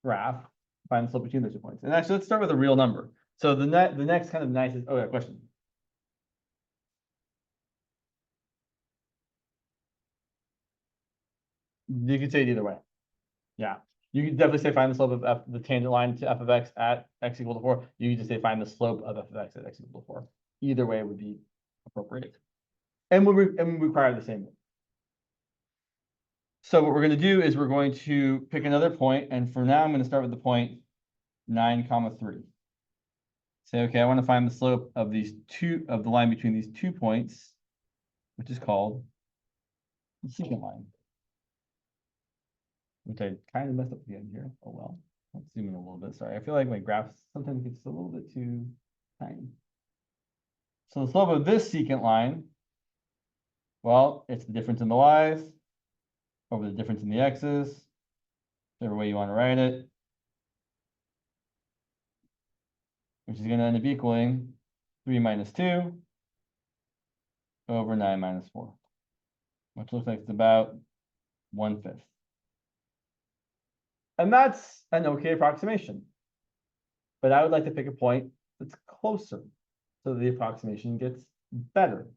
graph, find the slope between those 2 points. And actually, let's start with a real number. So the next kind of nice is, oh yeah, question. You could say it either way. Yeah. You could definitely say find the slope of the tangent line to f of x at x equal to 4. You could just say find the slope of f of x at x equal to 4. Either way would be appropriate. And we require the same. So what we're going to do is we're going to pick another point, and for now I'm going to start with the point 9, 3. Say, okay, I want to find the slope of the line between these 2 points, which is called the secant line. Which I kind of messed up at the end here. Oh well. Let's zoom in a little bit. Sorry, I feel like my graphs sometimes gets a little bit too tiny. So the slope of this secant line, well, it's the difference in the y's over the difference in the x's, whichever way you want to write it, which is going to end up equaling 3 minus 2 over 9 minus 4, which looks like it's about 1/5. And that's an okay approximation. But I would like to pick a point that's closer so the approximation gets better.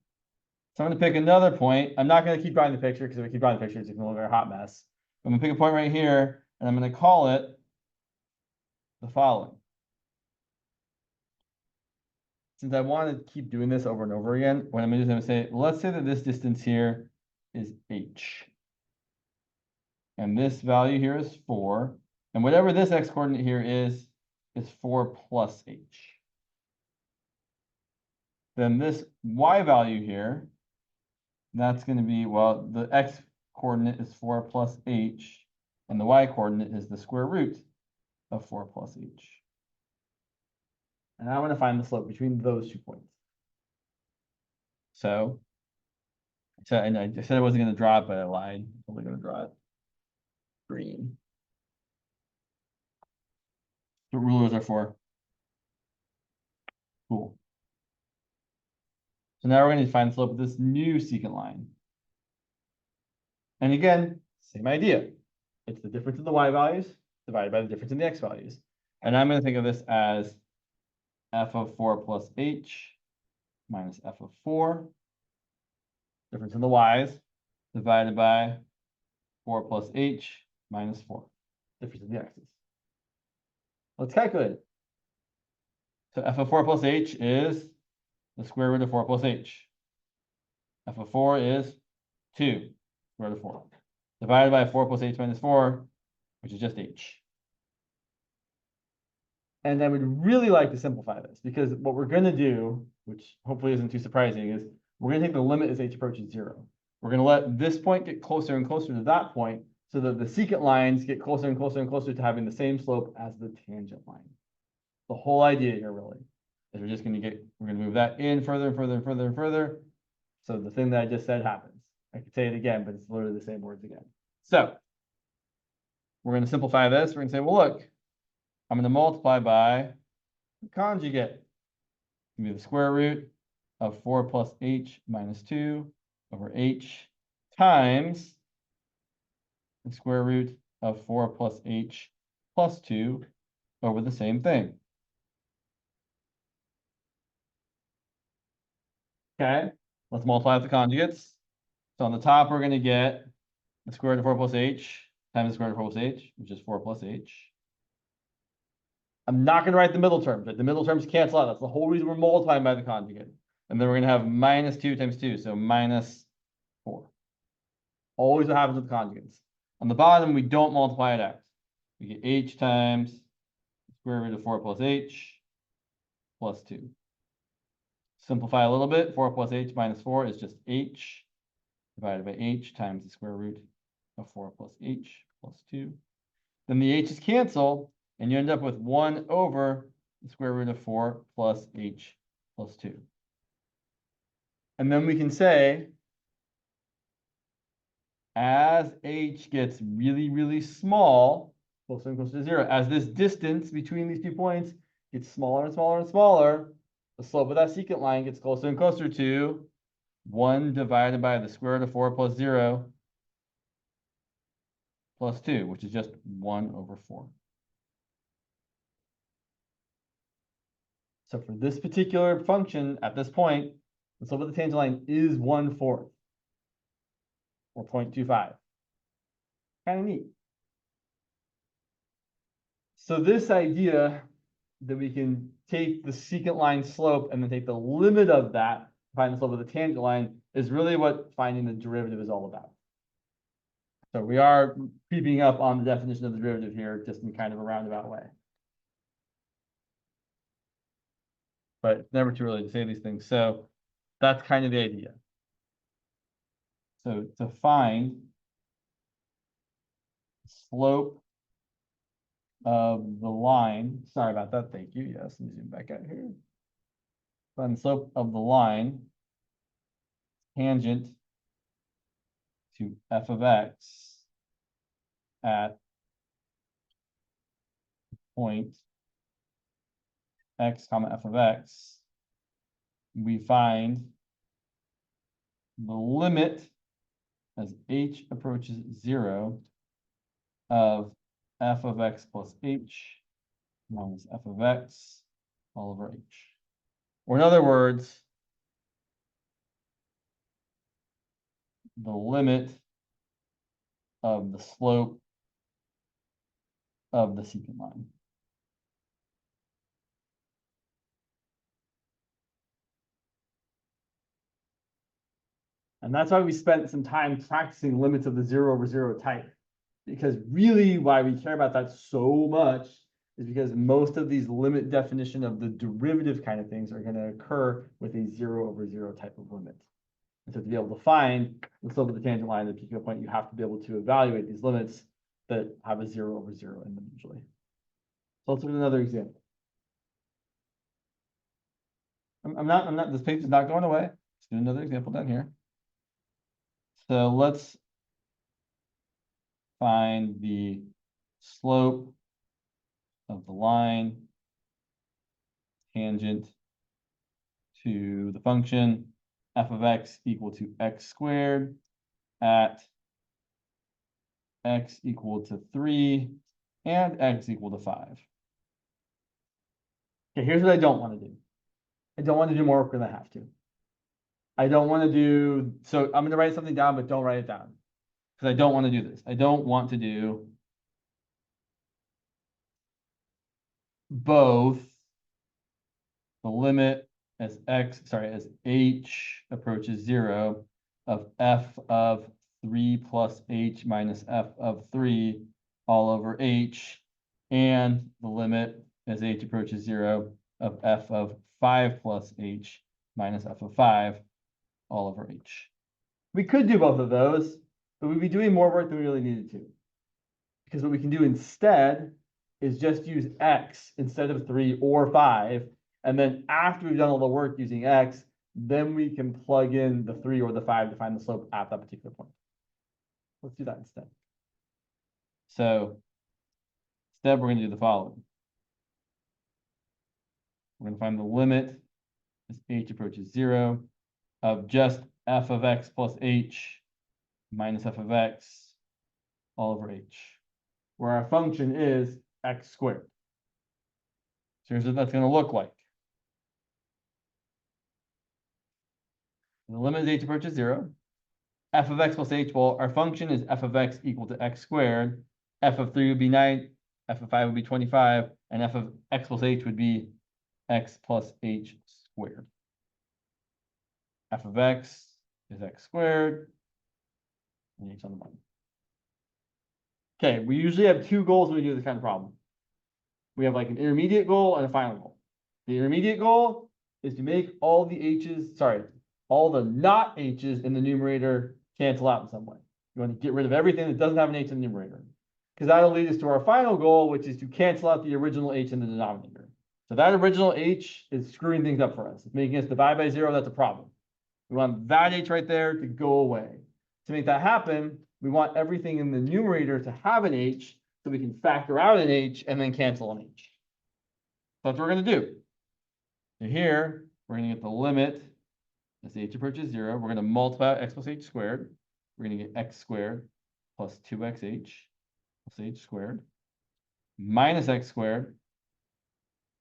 So I'm going to pick another point. I'm not going to keep drawing the picture because if I keep drawing the picture, it's going to look like a hot mess. I'm going to pick a point right here, and I'm going to call it the following. Since I want to keep doing this over and over again, what I'm going to say, let's say that this distance here is h. And this value here is 4. And whatever this x-coordinate here is 4 plus h. Then this y value here, that's going to be, well, the x-coordinate is 4 plus h, and the y-coordinate is the square root of 4 plus h. And I want to find the slope between those 2 points. So and I said I wasn't going to draw it, but I lied. I'm only going to draw it green. What rulers are for? Cool. So now we're going to find the slope of this new secant line. And again, same idea. It's the difference in the y values divided by the difference in the x values. And I'm going to think of this as f of 4 plus h minus f of 4, difference in the y's, divided by 4 plus h minus 4, difference in the x's. Let's calculate it. So f of 4 plus h is the square root of 4 plus h. F of 4 is 2, square root of 4, divided by 4 plus h minus 4, which is just h. And I would really like to simplify this, because what we're going to do, which hopefully isn't too surprising, is we're going to take the limit as h approaches 0. We're going to let this point get closer and closer to that point, so that the secant lines get closer and closer and closer to having the same slope as the tangent line. The whole idea here really is we're going to move that in further and further and further and further. So the thing that I just said happens. I could say it again, but it's literally the same words again. So we're going to simplify this. We're going to say, well, look, I'm going to multiply by the conjugate. It's going to be the square root of 4 plus h minus 2 over h times the square root of 4 plus h plus 2 over the same thing. Okay, let's multiply with the conjugates. So on the top, we're going to get the square root of 4 plus h times the square root of 4 plus h, which is 4 plus h. I'm not going to write the middle terms. Right? The middle terms cancel out. That's the whole reason we're multiplying by the conjugate. And then we're going to have minus 2 times 2, so minus 4. Always what happens with conjugates. On the bottom, we don't multiply at x. We get h times the square root of 4 plus h plus 2. Simplify a little bit. 4 plus h minus 4 is just h divided by h times the square root of 4 plus h plus 2. Then the h's cancel, and you end up with 1 over the square root of 4 plus h plus 2. And then we can say, as h gets really, really small, closer and closer to 0, as this distance between these 2 points gets smaller and smaller and smaller, the slope of that secant line gets closer and closer to 1 divided by the square root of 4 plus 0 plus 2, which is just 1 over 4. So for this particular function, at this point, the slope of the tangent line is 1/4, or 0.25. Kind of neat. So this idea that we can take the secant line slope and then take the limit of that, find the slope of the tangent line, is really what finding the derivative is all about. So we are creeping up on the definition of the derivative here, just in kind of a roundabout way. But it's never too early to say these things. So that's kind of the idea. So to find slope of the line, sorry about that, thank you. Yes, let me zoom back out here. Find the slope of the line tangent to f of x at point x comma f of x, we find the limit as h approaches 0 of f of x plus h minus f of x all over h. Or in other words, the limit of the slope of the secant line. And that's why we spent some time practicing limits of the 0 over 0 type. Because really why we care about that so much is because most of these limit definition of the derivative kind of things are going to occur with a 0 over 0 type of limit. And so to be able to find the slope of the tangent line at a particular point, you have to be able to evaluate these limits that have a 0 over 0 in them usually. So let's look at another example. This page is not going away. Let's do another example down here. So let's find the slope of the line tangent to the function f of x equal to x squared at x equal to 3 and x equal to 5. Okay, here's what I don't want to do. I don't want to do more work than I have to. I don't want to do, so I'm going to write something down, but don't write it down. Because I don't want to do this. I don't want to do both the limit as h approaches 0 of f of 3 plus h minus f of 3 all over h, and the limit as h approaches 0 of f of 5 plus h minus f of 5 all over h. We could do both of those, but we'd be doing more work than we really needed to. Because what we can do instead is just use x instead of 3 or 5. And then after we've done all the work using x, then we can plug in the 3 or the 5 to find the slope at that particular point. Let's do that instead. So instead, we're going to do the following. We're going to find the limit as h approaches 0 of just f of x plus h minus f of x all over h, where our function is x squared. So here's what that's going to look like. The limit is h approaches 0. F of x plus h, well, our function is f of x equal to x squared. F of 3 would be 9, f of 5 would be 25, and f of x plus h would be x plus h squared. F of x is x squared, and h on the bottom. Okay, we usually have two goals when we do this kind of problem. We have like an intermediate goal and a final goal. The intermediate goal is to make all the h's, all the not h's in the numerator cancel out in some way. You want to get rid of everything that doesn't have an h in the numerator, because that'll lead us to our final goal, which is to cancel out the original h in the denominator. So that original h is screwing things up for us. It's making us divide by 0. That's a problem. We want that h right there to go away. To make that happen, we want everything in the numerator to have an h, so we can factor out an h and then cancel an h. So that's what we're going to do. So here, we're going to get the limit as h approaches 0. We're going to multiply out x plus h squared. We're going to get x squared plus 2xh plus h squared minus x squared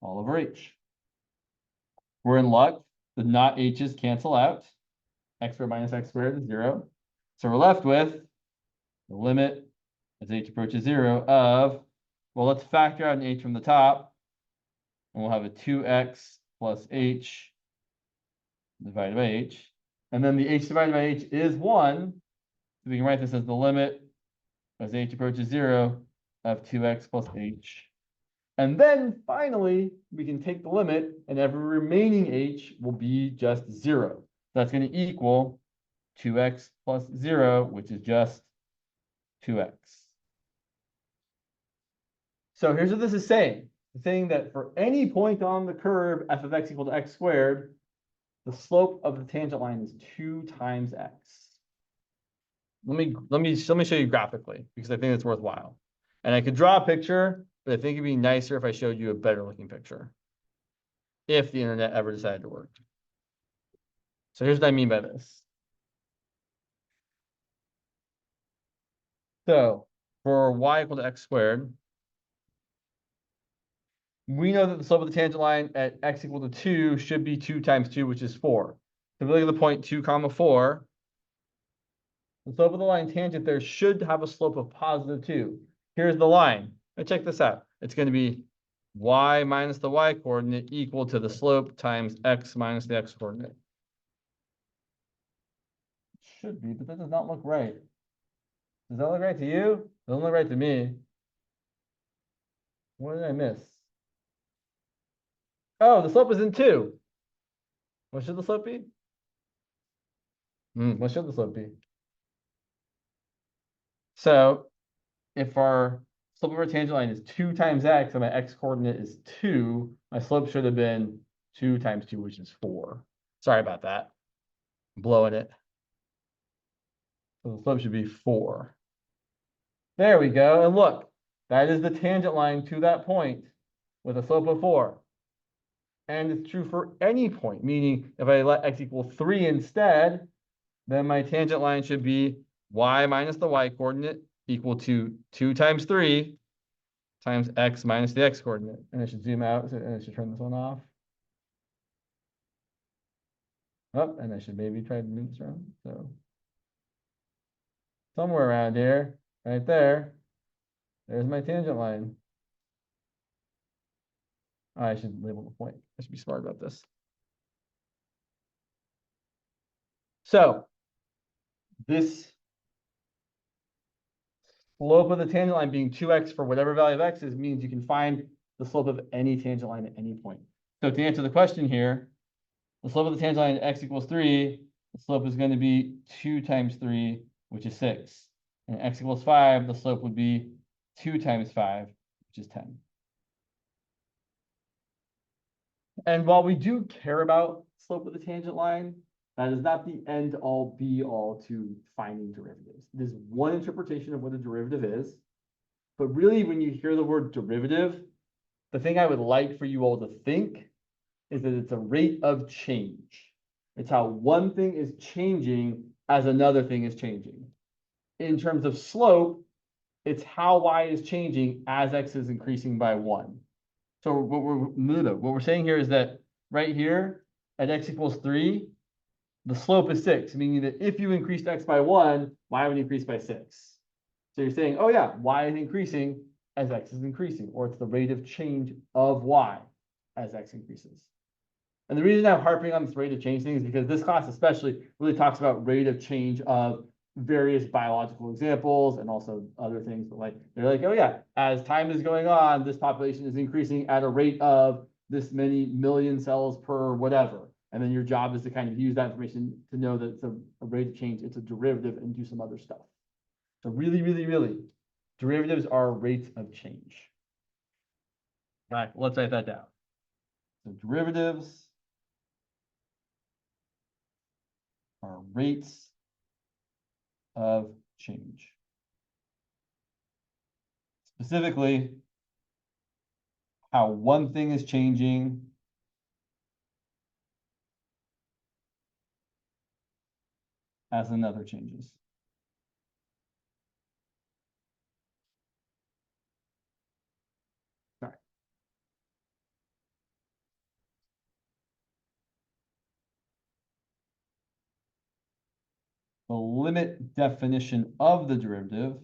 all over h. We're in luck. The not h's cancel out. X squared minus x squared is 0. So we're left with the limit as h approaches 0 of, well, let's factor out an h from the top, and we'll have a 2x plus h divided by h. And then the h divided by h is 1. So we can write this as the limit as h approaches 0 of 2x plus h. And then finally, we can take the limit, and every remaining h will be just 0. That's going to equal 2x plus 0, which is just 2x. So here's what this is saying. It's saying that for any point on the curve f of x equal to x squared, the slope of the tangent line is 2 times x. Let me show you graphically, because I think it's worthwhile. And I could draw a picture, but I think it'd be nicer if I showed you a better looking picture, if the internet ever decided to work. So here's what I mean by this. So for y equal to x squared, we know that the slope of the tangent line at x equal to 2 should be 2 times 2, which is 4. So if we look at the point 2, 4, the slope of the line tangent there should have a slope of positive 2. Here's the line. Now check this out. It's going to be y minus the y coordinate equal to the slope times x minus the x coordinate. It should be, but that does not look right. Does that look right to you? It doesn't look right to me. What did I miss? Oh, the slope is in 2. What should the slope be? What should the slope be? So if our slope of our tangent line is 2 times x, and my x coordinate is 2, my slope should have been 2 times 2, which is 4. Sorry about that. I'm blowing it. So the slope should be 4. There we go. And look, that is the tangent line to that point with a slope of 4. And it's true for any point, meaning if I let x equal 3 instead, then my tangent line should be y minus the y coordinate equal to 2 times 3 times x minus the x coordinate. And I should zoom out, and I should turn this one off. Oh, and I should maybe try to move this around. So somewhere around here, right there, there's my tangent line. Oh, I should label the point. I should be smart about this. So this slope of the tangent line being 2x for whatever value of x is means you can find the slope of any tangent line at any point. So to answer the question here, the slope of the tangent line at x equals 3, the slope is going to be 2 times 3, which is 6. And x equals 5, the slope would be 2 times 5, which is 10. And while we do care about slope of the tangent line, that is not the end all be all to finding derivatives. It is one interpretation of what a derivative is. But really, when you hear the word derivative, the thing I would like for you all to think is that it's a rate of change. It's how one thing is changing as another thing is changing. In terms of slope, it's how y is changing as x is increasing by 1. So what we're saying here is that right here at x equals 3, the slope is 6, meaning that if you increased x by 1, y would increase by 6. So you're saying, oh yeah, y is increasing as x is increasing, or it's the rate of change of y as x increases. And the reason I'm harping on this rate of change thing is because this class especially really talks about rate of change of various biological examples and also other things. But like, they're like, oh yeah, as time is going on, this population is increasing at a rate of this many million cells per whatever. And then your job is to kind of use that information to know that it's a rate of change, it's a derivative, and do some other stuff. So really, really, really, derivatives are rates of change. All right, let's write that down. So derivatives are rates of change. Specifically, how one thing is changing as another changes. Sorry. The limit definition of the derivative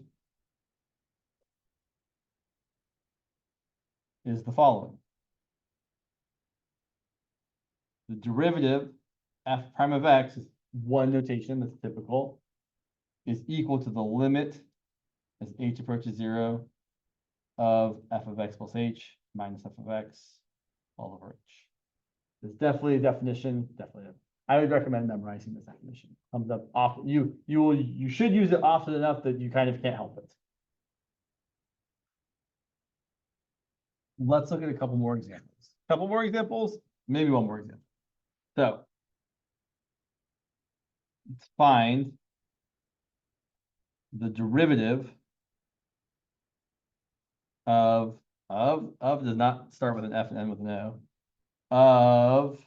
is the following. The derivative f prime of x is one notation that's typical, is equal to the limit as h approaches 0 of f of x plus h minus f of x all over h. There's definitely a definition, definitely. I would recommend memorizing this definition. Comes up often. You should use it often enough that you kind of can't help it. Let's look at a couple more examples. Couple more examples, maybe one more example. So let's find the derivative of does not start with an F and end with an O, of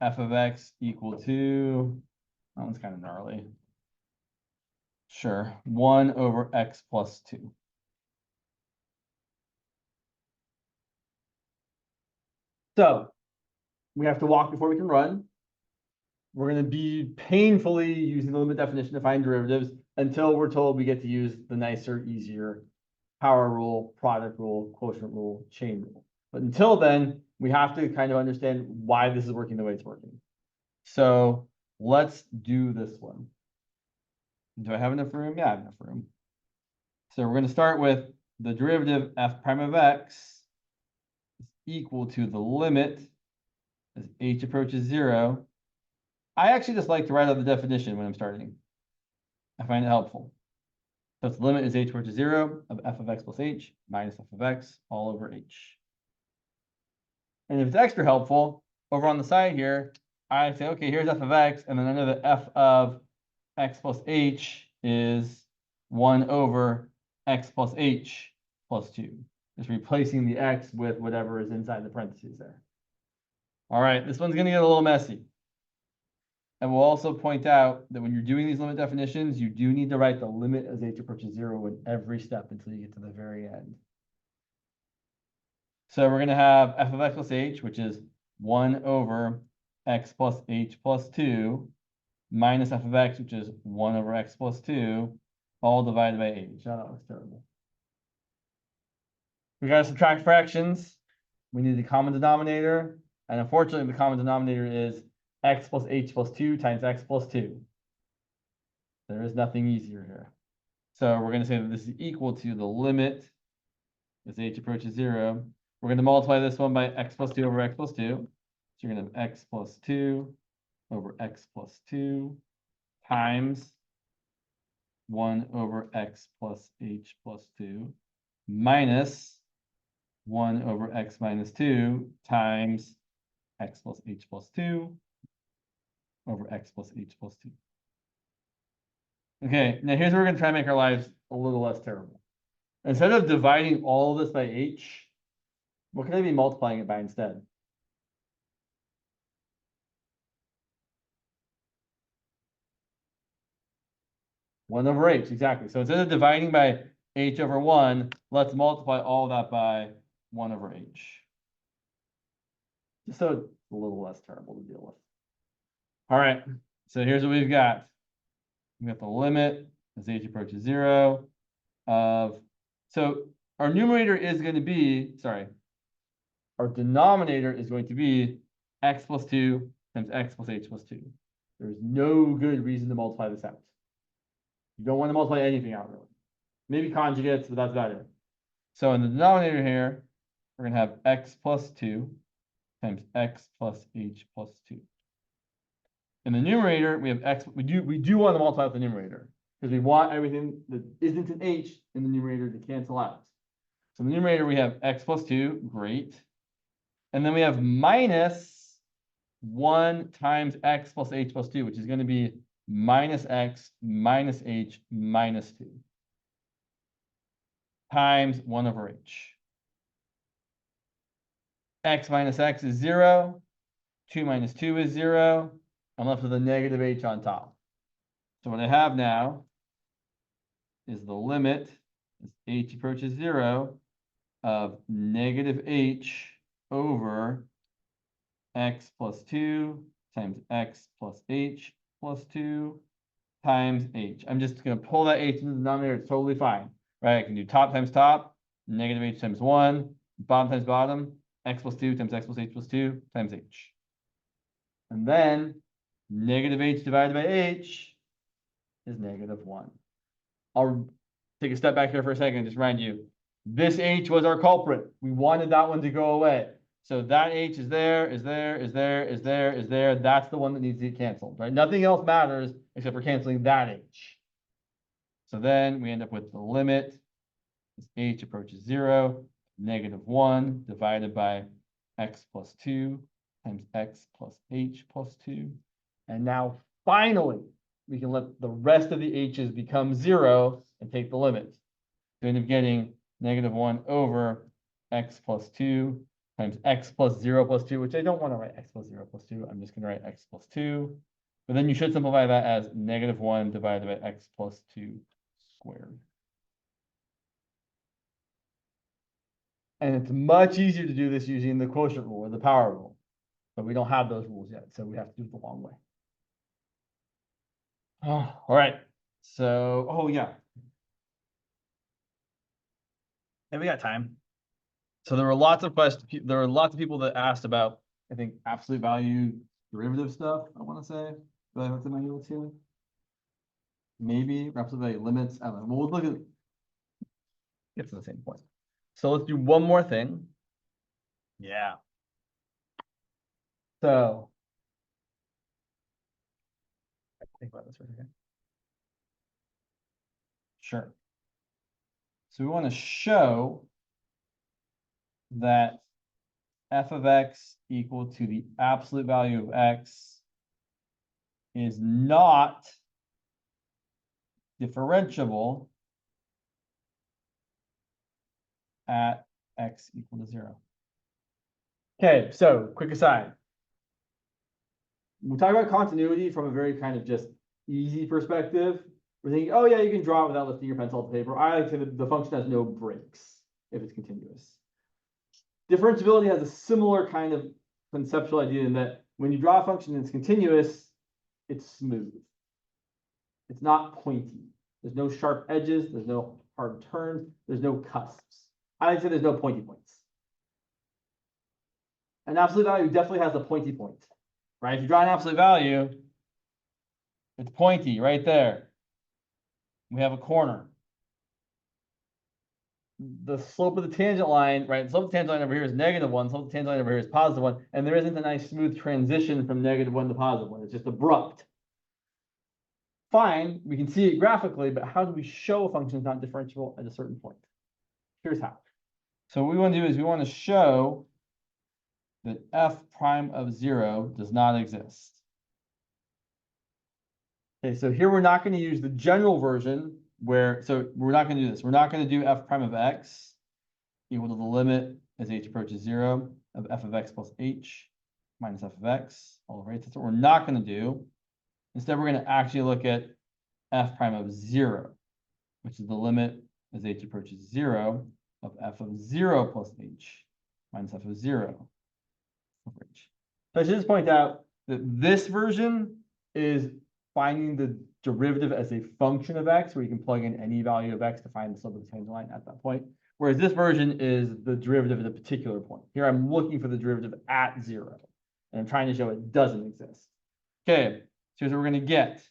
f of x equal to, that one's kind of gnarly. Sure, 1 over x plus 2. So we have to walk before we can run. We're going to be painfully using the limit definition to find derivatives until we're told we get to use the nicer, easier power rule, product rule, quotient rule, chain rule. But until then, we have to kind of understand why this is working the way it's working. So let's do this one. Do I have enough room? Yeah, I have enough room. So we're going to start with the derivative f prime of x is equal to the limit as h approaches 0. I actually just like to write out the definition when I'm starting. I find it helpful. So its limit is h approaches 0 of f of x plus h minus f of x all over h. And if it's extra helpful, over on the side here, I say, okay, here's f of x, and then I know that f of x plus h is 1 over x plus h plus 2. Just replacing the x with whatever is inside the parentheses there. All right, this one's going to get a little messy. And we'll also point out that when you're doing these limit definitions, you do need to write the limit as h approaches 0 in every step until you get to the very end. So we're going to have f of x plus h, which is 1 over x plus h plus 2, minus f of x, which is 1 over x plus 2, all divided by h. Oh, that was terrible. We got to subtract fractions. We need the common denominator. And unfortunately, the common denominator is x plus h plus 2 times x plus 2. There is nothing easier here. So we're going to say that this is equal to the limit as h approaches 0. We're going to multiply this one by x plus 2 over x plus 2. So you're going to have x plus 2 over x plus 2 times 1 over x plus h plus 2 minus 1 over x minus 2 times x plus h plus 2 over x plus h plus 2. Okay, now here's where we're going to try and make our lives a little less terrible. Instead of dividing all of this by h, what can I be multiplying it by instead? One over h, exactly. So instead of dividing by h over 1, let's multiply all of that by 1 over h. Just so it's a little less terrible to deal with. All right, so here's what we've got. We've got the limit as h approaches 0 of, so our numerator is going to be, sorry, our denominator is going to be x plus 2 times x plus h plus 2. There's no good reason to multiply this out. You don't want to multiply anything out, really. Maybe conjugates, but that's about it. So in the denominator here, we're going to have x plus 2 times x plus h plus 2. In the numerator, we have x. We do want to multiply with the numerator because we want everything that isn't an h in the numerator to cancel out. So in the numerator, we have x plus 2, great. And then we have minus 1 times x plus h plus 2, which is going to be minus x minus h minus 2 times 1 over h. X minus x is 0. 2 minus 2 is 0. I'm left with a negative h on top. So what I have now is the limit as h approaches 0 of negative h over x plus 2 times x plus h plus 2 times h. I'm just going to pull that h into the denominator. It's totally fine. Right? I can do top times top, negative h times 1, bottom times bottom, x plus 2 times x plus h plus 2 times h. And then negative h divided by h is negative 1. I'll take a step back here for a second and just remind you, this h was our culprit. We wanted that one to go away. So that h is there, is there, is there, is there, is there. That's the one that needs to get canceled, right? Nothing else matters except for canceling that h. So then we end up with the limit as h approaches 0, negative 1 divided by x plus 2 times x plus h plus 2. And now finally, we can let the rest of the h's become 0 and take the limit. So we end up getting negative 1 over x plus 2 times x plus 0 plus 2, which I don't want to write x plus 0 plus 2. I'm just going to write x plus 2. But then you should simplify that as negative 1 divided by x plus 2 squared. And it's much easier to do this using the quotient rule or the power rule. But we don't have those rules yet, so we have to do it the long way. Oh, all right. So, oh yeah. And we got time. So there were lots of questions. There were lots of people that asked about, I think, absolute value derivative stuff, I want to say. Did I look at my notes here? Maybe absolute value limits. I don't know. We'll look at get to the same point. So let's do one more thing. Yeah. So think about this for a second. Sure. So we want to show that f of x equal to the absolute value of x is not differentiable at x equal to 0. Okay, so quick aside. we talk about continuity from a very kind of just easy perspective. We're thinking, oh yeah, you can draw it without lifting your pencil off the paper. I like to say that the function has no breaks if it's continuous. Differentiability has a similar kind of conceptual idea in that when you draw a function and it's continuous, it's smooth. It's not pointy. There's no sharp edges. There's no hard turns. There's no cusps. I like to say there's no pointy points. An absolute value definitely has a pointy point, right? If you draw an absolute value, it's pointy right there. We have a corner. The slope of the tangent line, right? The slope of the tangent line over here is -1. The slope of the tangent line over here is +1. And there isn't a nice smooth transition from -1 to +1. It's just abrupt. Fine, we can see it graphically, but how do we show a function is not differentiable at a certain point? Here's how. So what we want to do is we want to show that f prime of 0 does not exist. Okay, so here we're not going to use the general version where, so we're not going to do this. We're not going to do f prime of x equal to the limit as h approaches 0 of f of x plus h minus f of x all over h. That's what we're not going to do. Instead, we're going to actually look at f prime of 0, which is the limit as h approaches 0 of f of 0 plus h minus f of 0 over h. So I should just point out that this version is finding the derivative as a function of x, where you can plug in any value of x to find the slope of the tangent line at that point. Whereas this version is the derivative at a particular point. Here I'm looking for the derivative at 0, and I'm trying to show it doesn't exist. Okay, so here's what we're going to get.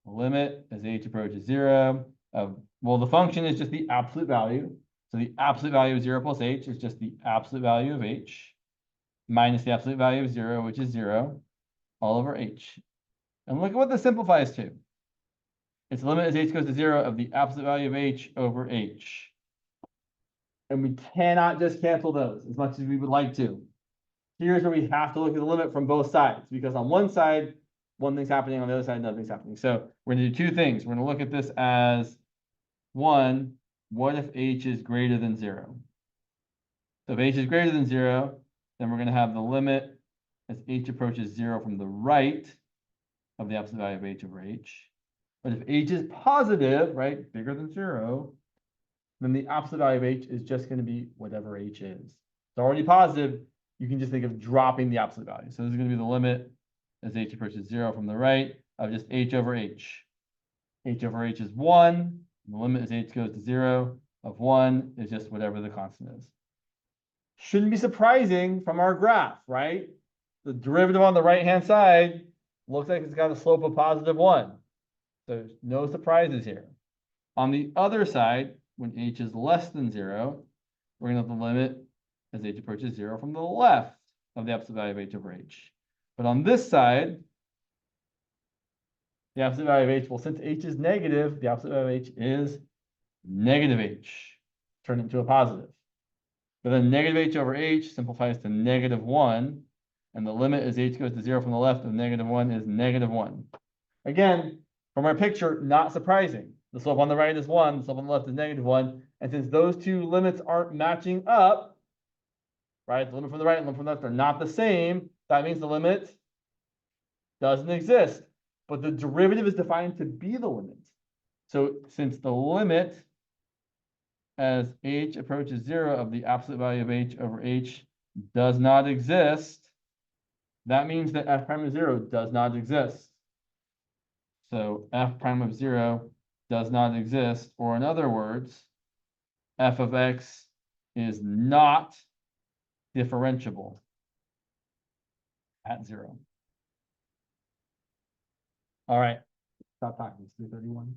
The limit as h approaches 0 of, well, the function is just the absolute value. So the absolute value of 0 plus h is just the absolute value of h minus the absolute value of 0, which is 0, all over h. And look at what this simplifies to. It's the limit as h goes to 0 of the absolute value of h over h. And we cannot just cancel those as much as we would like to. Here's where we have to look at the limit from both sides, because on one side, one thing's happening, on the other side, nothing's happening. So we're going to do two things. We're going to look at this as, one, what if h is greater than 0? So if h is greater than 0, then we're going to have the limit as h approaches 0 from the right of the absolute value of h over h. But if h is positive, right, bigger than 0, then the absolute value of h is just going to be whatever h is. It's already positive. You can just think of dropping the absolute value. So this is going to be the limit as h approaches 0 from the right of just h over h. H over h is 1. The limit as h goes to 0 of 1 is just whatever the constant is. Shouldn't be surprising from our graph, right? The derivative on the right-hand side looks like it's got a slope of +1. So no surprises here. On the other side, when h is less than 0, we're going to have the limit as h approaches 0 from the left of the absolute value of h over h. But on this side, the absolute value of h, well, since h is negative, the absolute value of h is negative h. Turn it into a positive. But then negative h over h simplifies to -1. And the limit as h goes to 0 from the left of -1 is -1. Again, from our picture, not surprising. The slope on the right is 1, the slope on the left is -1. And since those two limits aren't matching up, right, the limit from the right and the limit from the left are not the same, that means the limit doesn't exist. But the derivative is defined to be the limit. So since the limit as h approaches 0 of the absolute value of h over h does not exist, that means that f prime of 0 does not exist. So f prime of 0 does not exist, or in other words, f of x is not differentiable at 0. All right, stop talking. It's 3:31.